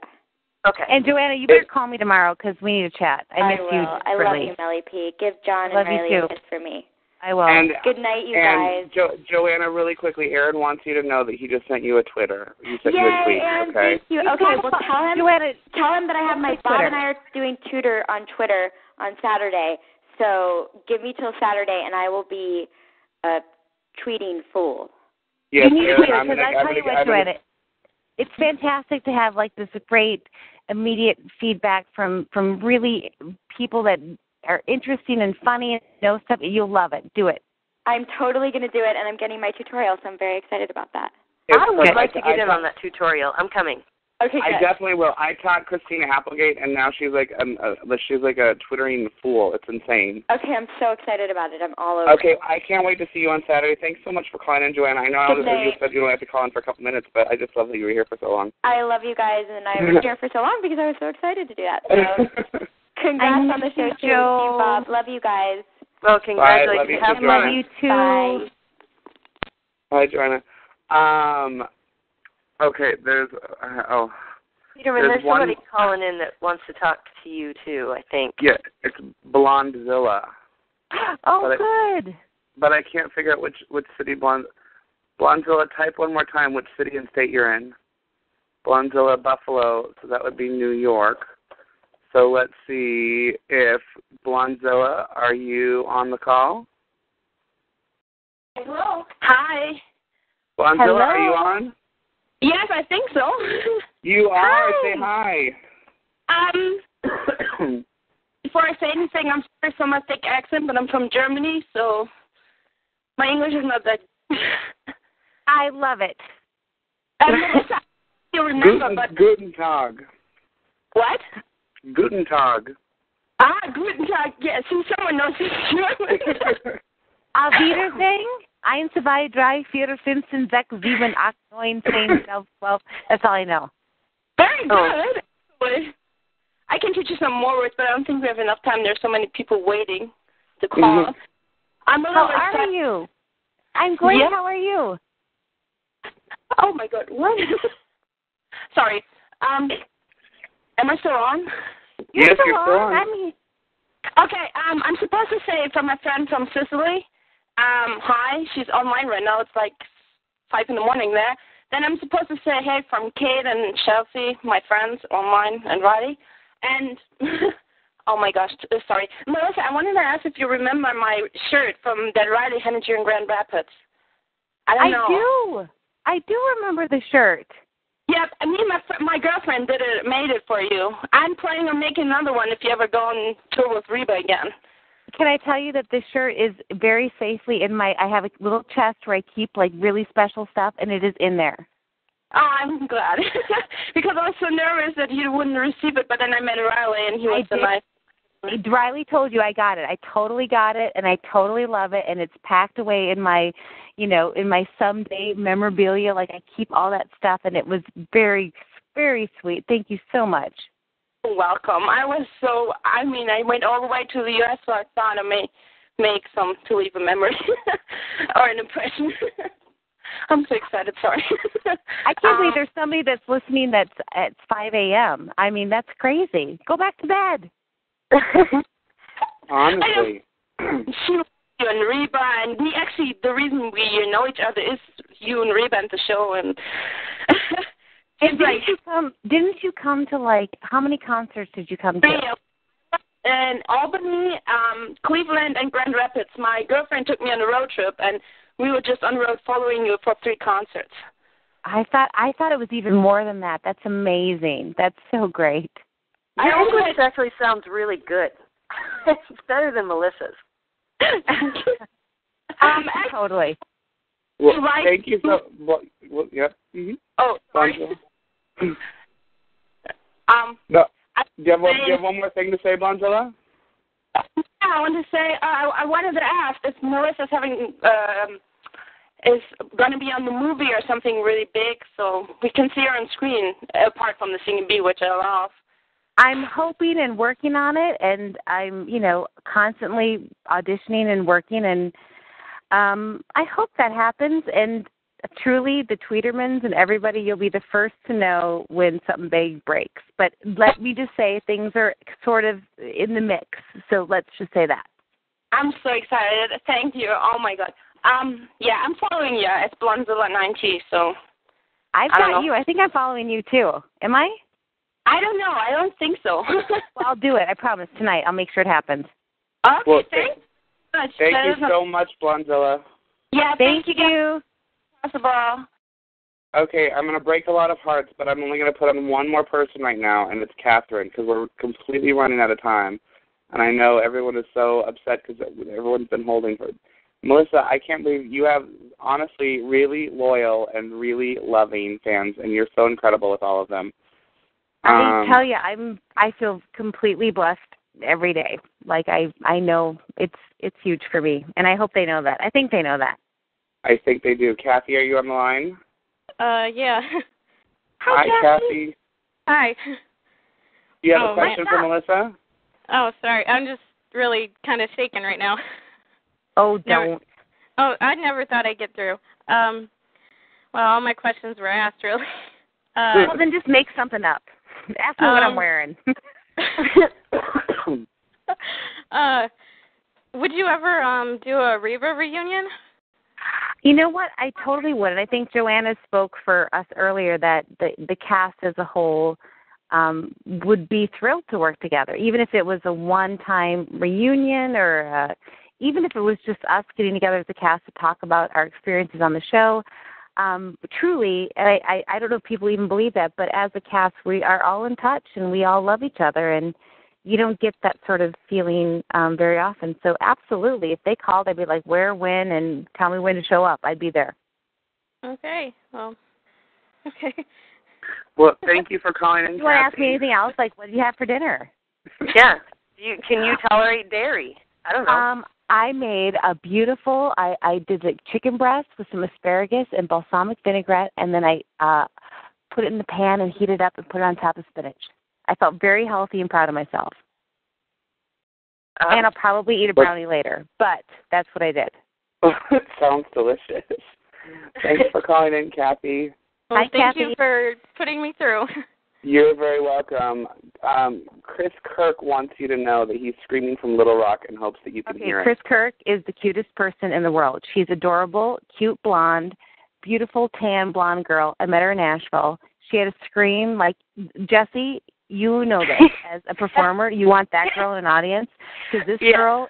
Okay. And JoAnna, you better call me tomorrow because we need to chat. I miss you. I love you, Melly P. Give John and Riley a kiss for me. I will. And, good night, you guys. JoAnna, really quickly, Aaron wants you to know that he just sent you a Twitter. He sent you a tweet. Aaron, okay. Thank you. Okay, well, tell him that I have my Bob and I are doing tutor on Twitter on Saturday. So give me till Saturday, and I will be a tweeting fool. Yes, you need to because I tell you what, JoAnna, it's fantastic to have like this great immediate feedback from really people that are interesting and funny and know stuff. You'll love it. Do it. I'm totally going to do it, and I'm getting my tutorial, so I'm very excited about that. I would like to get in on that tutorial. I'm coming. Okay, good. I definitely will. I taught Christina Applegate, and now she's like a Twittering fool. It's insane. Okay, I'm so excited about it. I'm all over. Okay, I can't wait to see you on Saturday. Thanks so much for calling in, JoAnna. I know you said you don't have to call in for a couple minutes, but I just love that you were here for so long. I love you guys, and I was here for so long because I was so excited to do that. So congrats on the show, too. Joe. Bob. Love you guys. Well, congratulations. I love you, too. Bye, JoAnna. Okay, there's Peterman, there's somebody calling in that wants to talk to you too, I think. Yeah, it's Blondezilla. Good. But I can't figure out which city Blondezilla, type one more time which city and state you're in. Blondezilla, Buffalo, so that would be New York. So let's see if Blondezilla, are you on the call? Hello. Hi. Blondezilla, are you on? Yes, I think so. You are. Hi. Say hi. Before I say anything, I'm sorry for my thick accent, but I'm from Germany, so my English is not that good. I love it. Melissa, you remember, but Guten Tag. What? Guten Tag. Guten Tag. Yes, someone knows this German. Auf Wiedersehen. 1, 2, 3, 4, 5, 6, 7, 8, 9, 10, 11, 12. That's all I know. Very good. I can teach you some more words, but I don't think we have enough time. There's so many people waiting to call. I'm a little How are you? I'm great. Yeah. How are you? Oh, my God. What? Sorry. Am I still on? Yes, you're still on. Okay. I'm supposed to say from my friend from Sicily. Hi, she's online right now. It's like 5 in the morning there. Then I'm supposed to say hey from Kate and Chelsea, my friends online, and Riley. And, oh my gosh, sorry. Melissa, I wanted to ask if you remember my shirt from that Riley handed you in Grand Rapids. I do. I do remember the shirt. Yep, me and my girlfriend made it for you. I'm planning on making another one if you ever go on tour with Reba again. Can I tell you that this shirt is very safely in I have a little chest where I keep like really special stuff, and it is in there. Oh, I'm glad. Because I was so nervous that you wouldn't receive it, but then I met Riley, and he was so nice. Riley told you I got it. I totally got it, and I totally love it, and it's packed away in my, in my someday memorabilia. Like I keep all that stuff, and it was very, very sweet. Thank you so much. Welcome. I went all the way to the U.S., so I thought I may make to leave a memory or an impression. I'm so excited. Sorry. I can't believe there's somebody that's listening that's at 5 a.m. I mean, that's crazy. Go back to bed. Honestly. She was you and Reba, and we actually, the reason we know each other is you and Reba and the show, and didn't you come to how many concerts did you come to? In Albany, Cleveland, and Grand Rapids. My girlfriend took me on a road trip, and we were just on the road following you for 3 concerts. I thought it was even more than that. That's amazing. That's so great. Your English actually sounds really good. It's better than Melissa's. Totally. Well, thank you so much. Yep. Mm-hmm. Oh, sorry. No. Do you have one more thing to say, Blondezilla? Yeah, I wanted to say, I wanted to ask if Melissa's is going to be on the movie or something really big, so we can see her on screen, apart from the Singing Bee, which I love. I'm hoping and working on it, and I'm, constantly auditioning and working, and I hope that happens. And truly, the Tweetermans and everybody, you'll be the first to know when something big breaks. But let me just say things are sort of in the mix. So let's just say that. I'm so excited. Thank you. Oh, my God. Yeah, I'm following you. It's Blonzilla90, so. I've got you. I think I'm following you, too. Am I? I don't know. I don't think so. Well, I'll do it. I promise. Tonight. I'll make sure it happens. Okay, well, thanks so much. Thank you so much, Blonzilla. Yeah, thank you. Possible. Okay, I'm going to break a lot of hearts, but I'm only going to put on one more person right now, and it's Catherine, because we're completely running out of time. And I know everyone is so upset because everyone's been holding for it. Melissa, I can't believe you have, honestly, really loyal and really loving fans, and you're so incredible with all of them. I tell you, I feel completely blessed every day. Like I know it's huge for me, and I hope they know that. I think they know that. I think they do. Kathy, are you on the line? Yeah. Hi, Kathy. Hi. Do you have a question for Melissa? Oh, sorry. I'm just really kind of shaking right now. Oh, don't. I never thought I'd get through. Well, all my questions were asked, really. Well, then just make something up. Ask me what I'm wearing. Would you ever do a Reba reunion? You know what? I totally would. And I think JoAnna spoke for us earlier that the cast as a whole would be thrilled to work together, even if it was a one-time reunion or even if it was just us getting together as a cast to talk about our experiences on the show. Truly, and I don't know if people even believe that, but as a cast, we are all in touch and we all love each other, and you don't get that sort of feeling very often. So absolutely, if they called, I'd be like, where, when, and tell me when to show up. I'd be there. Okay. Well, okay. Well, thank you for calling in. You want to ask me anything else? Like, what did you have for dinner? Yeah. Can you tolerate dairy? I don't know. I made a beautiful, I did the chicken breast with some asparagus and balsamic vinaigrette, and then I put it in the pan and heated it up and put it on top of spinach. I felt very healthy and proud of myself. And I'll probably eat a brownie later, but that's what I did. It sounds delicious. Thanks for calling in, Kathy. Well, Hi, thank Kathy. you for putting me through. You're very welcome. Chris Kirk wants you to know that he's screaming from Little Rock and hopes that you can hear Chris him. Kirk is the cutest person in the world. She's adorable, cute blonde, beautiful tan blonde girl. I met her in Nashville. She had a scream like, Jesse, you know this. As a performer, you want that girl in an audience because this girl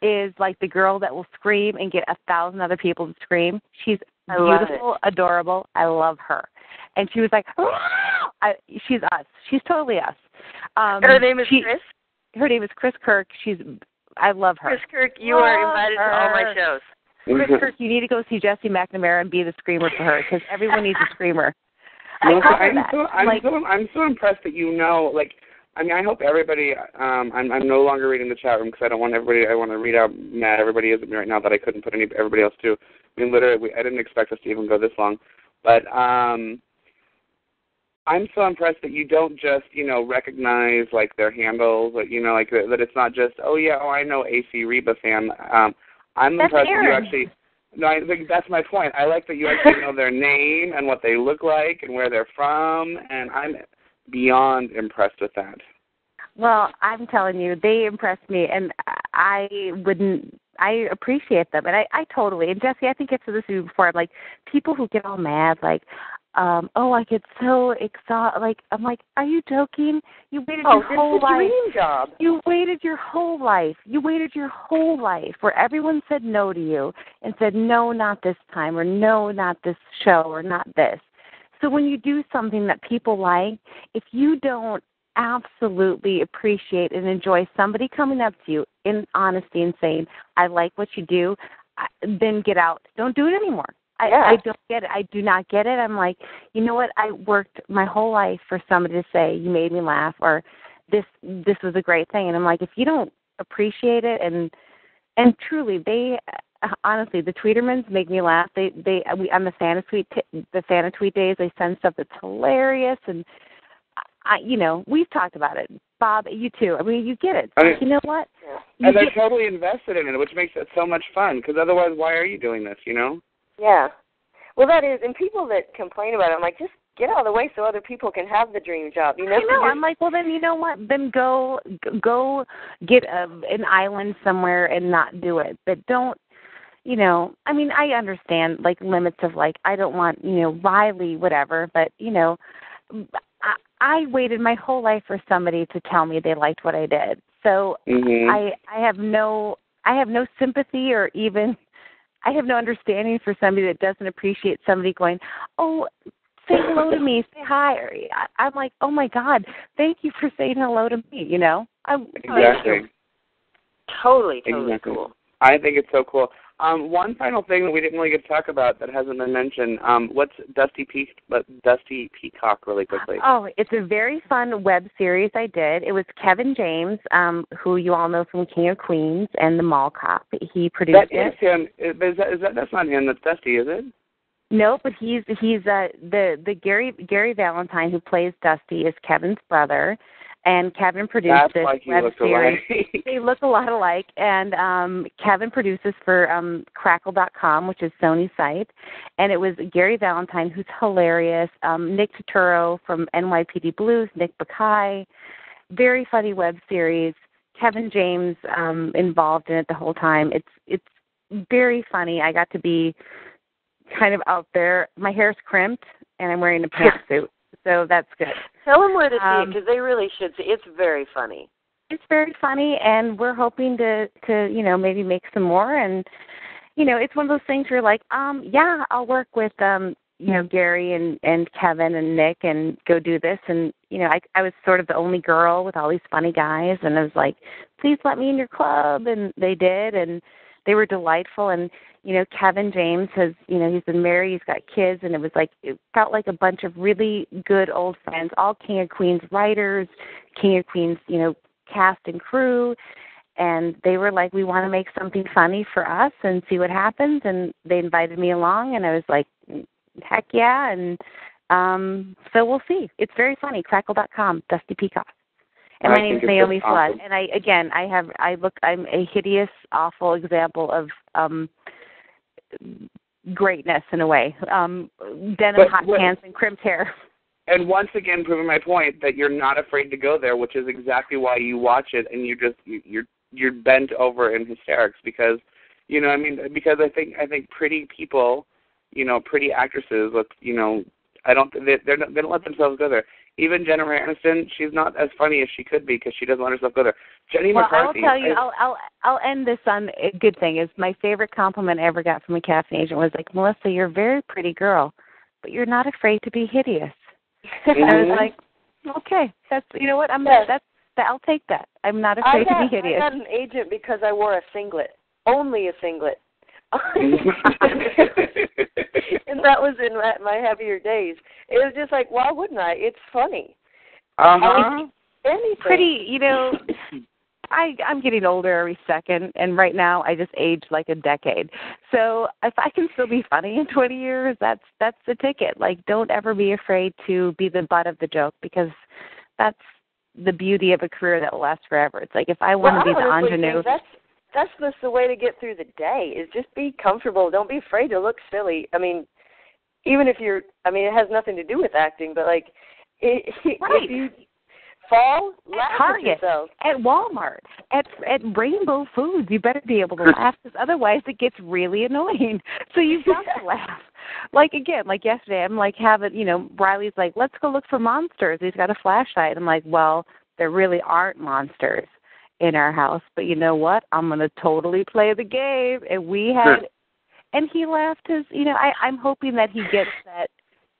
is like the girl that will scream and get 1,000 other people to scream. She's beautiful, adorable. I love her. And she was like, she's us. She's totally us. Her name is Chris? Her name is Chris Kirk. I love her. Chris Kirk, you are invited to all my shows. Chris Kirk, you need to go see Jessie McNamara and be the screamer for her because everyone needs a screamer. I'm so impressed that you know, like, I mean, I hope everybody, I'm no longer reading the chat room because I don't want everybody, I want to read out mad everybody is at me right now that I couldn't put everybody else to. I mean, literally, I didn't expect us to even go this long. But I'm so impressed that you don't just, recognize, like, their handles, like, like, that it's not just, I know AC Reba fan. I'm impressed that you actually, no, I think that's my point. I like that you actually know their name and what they look like and where they're from, and I'm beyond impressed with that. Well, I'm telling you, they impressed me, and I appreciate them, and I totally, and Jesse, I think I've said this to you before, I'm like, people who get all mad, like, I get so exhausted, like, I'm like, are you joking? You waited your whole life. Dream job. You waited your whole life. You waited your whole life where everyone said no to you and said, no, not this time, or no, not this show, or not this. So when you do something that people like, if you don't absolutely appreciate and enjoy somebody coming up to you in honesty and saying, I like what you do, then get out. Don't do it anymore. I don't get it. I do not get it. I'm like, you know what? I worked my whole life for somebody to say, you made me laugh, or this was a great thing. And I'm like, if you don't appreciate it, and truly, honestly, the Tweetermans make me laugh. On the Santa tweet days, they send stuff that's hilarious, and we've talked about it. Baub, you too. I mean, you get it. You know what? And they're totally invested in it, which makes it so much fun. Because otherwise, why are you doing this? Yeah. Well, that is, and people that complain about it, I'm like, just get out of the way so other people can have the dream job. You know, I'm like, well, then you know what? Then go get an island somewhere and not do it. But don't, you know. I mean, I understand like limits of like I don't want Riley whatever, but I waited my whole life for somebody to tell me they liked what I did. So I have no sympathy or even I have no understanding for somebody that doesn't appreciate somebody going, oh, say hello to me, say hi. I'm like, oh my God, thank you for saying hello to me. Exactly. Totally exactly. Cool. I think it's so cool. One final thing that we didn't really get to talk about that hasn't been mentioned. What's Dusty Peacock really quickly? Oh, it's a very fun web series I did. It was Kevin James, who you all know from King of Queens and The Mall Cop. He produced it. That is him. That's not him. That's Dusty, is it? No, but he's the Gary Valentine who plays Dusty is Kevin's brother. And Kevin produced this web series. They look a lot alike. And Kevin produces for Crackle.com, which is Sony's site. And it was Gary Valentine, who's hilarious. Nick Turturro from NYPD Blues, Nick Bakay. Very funny web series. Kevin James involved in it the whole time. It's very funny. I got to be kind of out there. My hair's crimped, and I'm wearing a pantsuit. So that's good. Tell them where to see it, because they really should see it. It's very funny. It's very funny, and we're hoping to maybe make some more. And, it's one of those things where you're like, yeah, I'll work with, Gary and Kevin and Nick and go do this. And, I was sort of the only girl with all these funny guys, and I was like, please let me in your club. And they did, and they were delightful. And, Kevin James has, he's been married, he's got kids, and it felt like a bunch of really good old friends, all King of Queens writers, King of Queens, cast and crew. And they were like, we want to make something funny for us and see what happens. And they invited me along, and I was like, heck yeah. And so we'll see. It's very funny. Crackle.com, Dusty Peacock. And my name's Naomi Flood. And I'm a hideous, awful example of greatness in a way. Denim hot pants and crimped hair. And once again, proving my point that you're not afraid to go there, which is exactly why you watch it, and you're bent over in hysterics because, because I think pretty people, pretty actresses, they don't let themselves go there. Even Jennifer Aniston, she's not as funny as she could be because she doesn't let herself go there. Jenny McCarthy. I'll tell you, I'll end this on a good thing. Is my favorite compliment I ever got from a casting agent was like, Melissa, you're a very pretty girl, but you're not afraid to be hideous. I was like, okay, that's what I'll take that. I'm not afraid to be hideous. I got an agent because I wore a singlet, only a singlet. And that was in my happier days. It was just like, why wouldn't I? It's funny. Anything. Pretty, I'm getting older every second, and right now I just aged like a decade. So if I can still be funny in 20 years, that's the ticket. Like, don't ever be afraid to be the butt of the joke, because that's the beauty of a career that will last forever. It's like if I want to be the ingenue. That's just the way to get through the day, is just be comfortable. Don't be afraid to look silly. I mean, even if it has nothing to do with acting, but like, if you fall, laugh at Target, yourself. at Walmart, at Rainbow Foods, you better be able to laugh, because otherwise it gets really annoying. So you've got to laugh. Like yesterday, I'm like Riley's like, let's go look for monsters. He's got a flashlight. I'm like, well, there really aren't monsters in our house, but you know what? I'm going to totally play the game. And we had, and he laughed I'm hoping that he gets that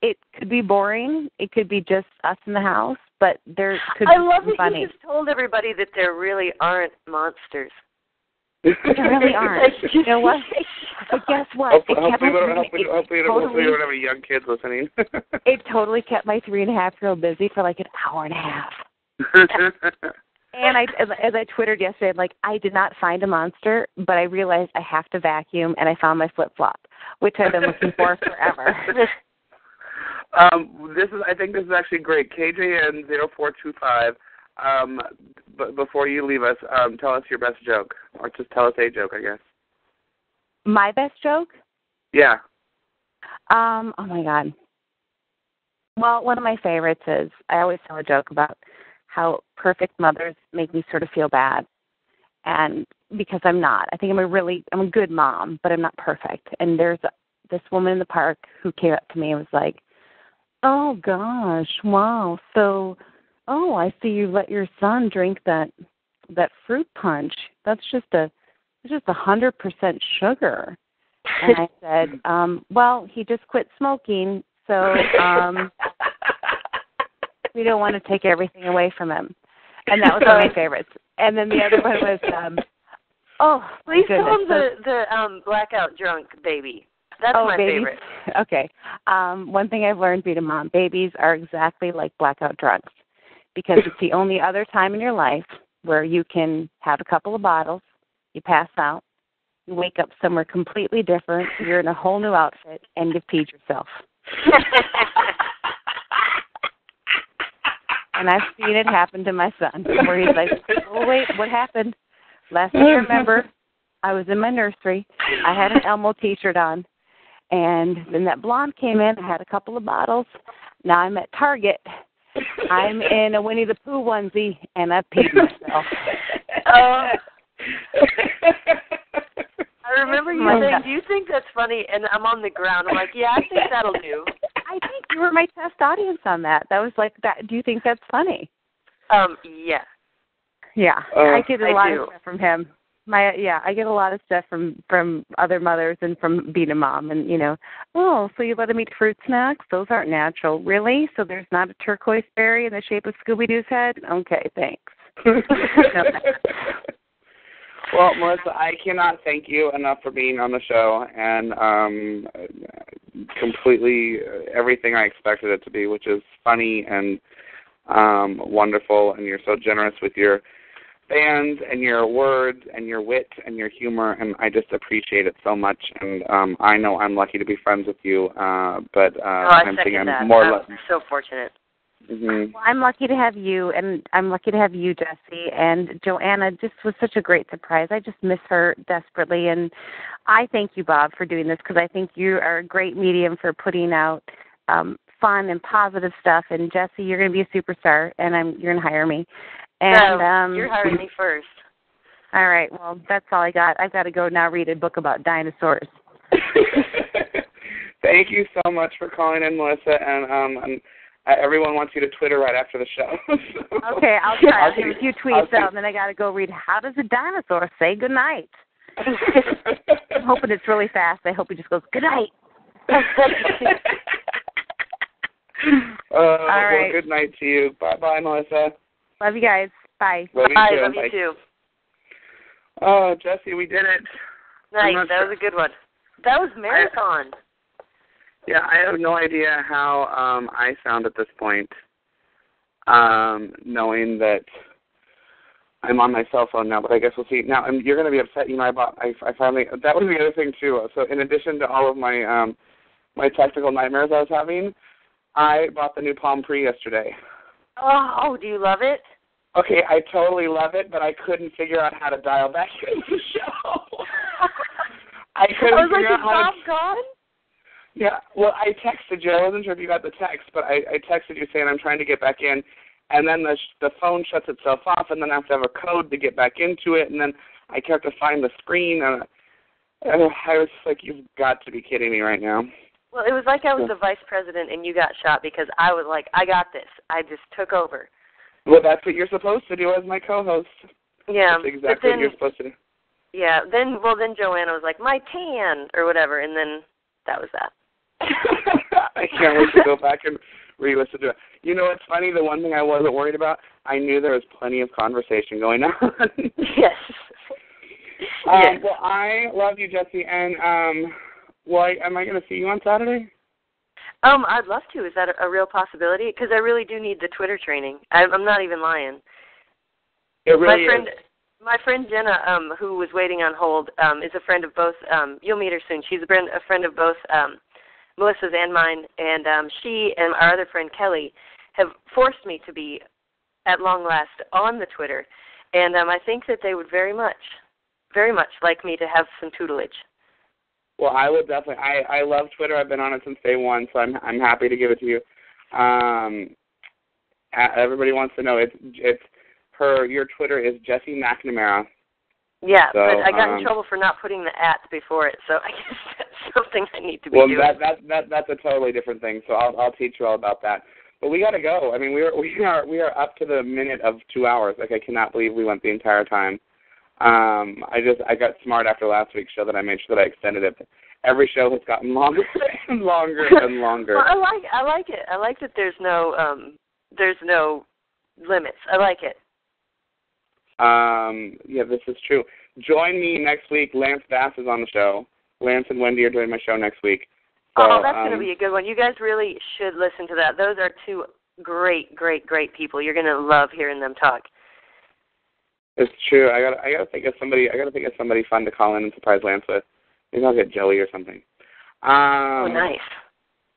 it could be boring. It could be just us in the house, but there could be I love that funny. you just told everybody that there really aren't monsters. There really aren't. You know what? But guess what? Hopefully we don't have any young kids listening. It totally kept my 3.5-year-old busy for like an hour and a half. And as I Twittered yesterday, I'm like, I did not find a monster, but I realized I have to vacuum, and I found my flip-flop, which I've been looking for forever. I think this is actually great. KJN0425, but before you leave us, tell us your best joke, or just tell us a joke, I guess. My best joke? Yeah. Oh my God. Well, one of my favorites is I always tell a joke about how perfect mothers make me sort of feel bad, and because I'm not. I think I'm a good mom, but I'm not perfect. And there's this woman in the park who came up to me and was like, "Oh gosh, wow. So, I see you let your son drink that fruit punch. That's just 100% sugar." And I said, well, he just quit smoking, so we don't want to take everything away from him. And that was one of my favorites. And then the other one was, please tell him the blackout drunk baby. That's my favorite. Okay. One thing I've learned being a mom, babies are exactly like blackout drunks, because it's the only other time in your life where you can have a couple of bottles, you pass out, you wake up somewhere completely different, you're in a whole new outfit, and you've peed yourself. And I've seen it happen to my son, where he's like, "Oh, wait, what happened? Last thing I remember, I was in my nursery. I had an Elmo T-shirt on, and then that blonde came in. I had a couple of bottles. Now I'm at Target. I'm in a Winnie the Pooh onesie, and I peed myself." I remember you saying, "Do you think that's funny?" And I'm on the ground. I'm like, "Yeah, I think that'll do." I think you were my test audience on that. That was like, "Do you think that's funny?" Yeah. Yeah, I get a lot of stuff from him. I get a lot of stuff from other mothers and from being a mom, and so you let him eat fruit snacks? Those aren't natural, really? So there's not a turquoise berry in the shape of Scooby-Doo's head? Okay, thanks. Well, Melissa, I cannot thank you enough for being on the show, and completely everything I expected it to be, which is funny and wonderful, and you're so generous with your fans and your words and your wit and your humor, and I just appreciate it so much. And I know I'm lucky to be friends with you, but I'm thinking I'm more lucky. I'm so fortunate. Mm-hmm. Well, I'm lucky to have you, and I'm lucky to have you, Jesse. And JoAnna just was such a great surprise. I just miss her desperately, and I thank you, Bob, for doing this, because I think you are a great medium for putting out fun and positive stuff. And Jesse, you're going to be a superstar, and you're going to hire me. And you're hiring me first. All right. Well, that's all I got. I've got to go now read a book about dinosaurs. Thank you so much for calling in, Melissa, and everyone wants you to Twitter right after the show. Okay, I'll try. I'll give a few tweets out, and then I got to go read How Does a Dinosaur Say Goodnight? I'm hoping it's really fast. I hope he just goes, "Good night." All right. Well, good night to you. Bye-bye, Melissa. Love you guys. Bye. Bye. Love you too. Oh, Jesse, we did it. Nice. That was a good one. That was marathon. Yeah, I have no idea how I sound at this point, knowing that I'm on my cell phone now, but I guess we'll see. Now, you're going to be upset. I finally, that was the other thing, too. So in addition to all of my my technical nightmares I was having, I bought the new Palm Pre yesterday. Oh, do you love it? Okay, I totally love it, but I couldn't figure out how to dial back into the show. I was like, is Bob gone? Yeah, well, I texted you. I wasn't sure if you got the text, but I texted you saying I'm trying to get back in, and then the phone shuts itself off, and then I have to have a code to get back into it, and then I kept to find the screen, and I was like, you've got to be kidding me right now. Well, it was like I was the vice president and you got shot, because I was like, I got this. I just took over. Well, that's what you're supposed to do as my co-host. Yeah. That's exactly what you're supposed to do. Yeah. Then JoAnna was like, my tan, or whatever, and then that was that. I can't wait to go back and re-listen to it. You know what's funny? The one thing I wasn't worried about, I knew there was plenty of conversation going on. Yes. Well, I love you, Jesse, and am I going to see you on Saturday? I'd love to. Is that a real possibility? Because I really do need the Twitter training. I'm not even lying. It really is. My friend Jenna, who was waiting on hold, is a friend of both. You'll meet her soon. She's a friend of both Melissa's and mine, and she and our other friend Kelly have forced me to be, at long last, on the Twitter, and I think that they would very much like me to have some tutelage. Well, I would definitely. I love Twitter. I've been on it since day one, so I'm happy to give it to you. Everybody wants to know your Twitter is Jessie McNamara. Yeah, so, but I got in trouble for not putting the @ before it, so I guess that's something I need to be doing. Well, that's a totally different thing. So I'll teach you all about that. But we got to go. I mean, we are up to the minute of 2 hours. Like, I cannot believe we went the entire time. I got smart after last week's show that I made sure that I extended it. Every show has gotten longer and longer and longer. Well, I like it. I like that there's no limits. I like it. Yeah, this is true. Join me next week. Lance Bass is on the show. Lance and Wendy are doing my show next week. So, that's going to be a good one. You guys really should listen to that. Those are two great, great, great people. You're going to love hearing them talk. It's true. I gotta think of somebody. I gotta think of somebody fun to call in and surprise Lance with. Maybe I'll get Joey or something. Oh, nice.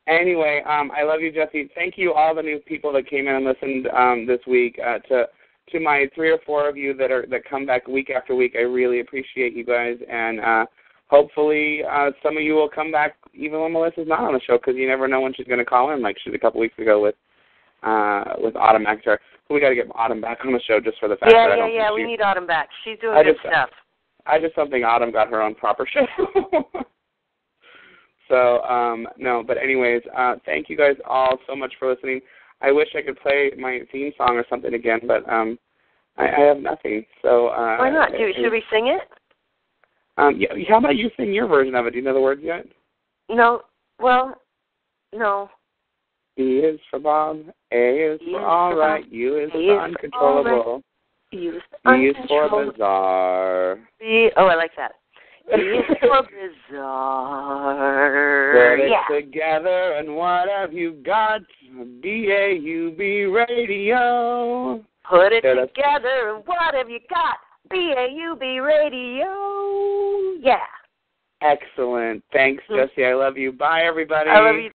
Anyway, I love you, Jessie. Thank you, all the new people that came in and listened this week. To my 3 or 4 of you that come back week after week, I really appreciate you guys, and hopefully some of you will come back even when Melissa's not on the show, because you never know when she's going to call in, like she did a couple weeks ago with Autumn McIntyre. We got to get Autumn back on the show just for the fact that I don't think we need Autumn back. She's doing good stuff. I just don't think Autumn got her own proper show. So, no, but anyways, thank you guys all so much for listening. I wish I could play my theme song or something again, but I have nothing. So why not? Should we sing it? Yeah. How about you sing your version of it? Do you know the words yet? No. Well, no. B is for Bob. A is for all right. U is for uncontrollable. B is for bizarre. I like that. B is for bizarre. Put it together, and what have you got? BAUB radio. Put it together, and what have you got? BAUB radio. Yeah. Excellent. Thanks, Jessie. I love you. Bye, everybody. I love you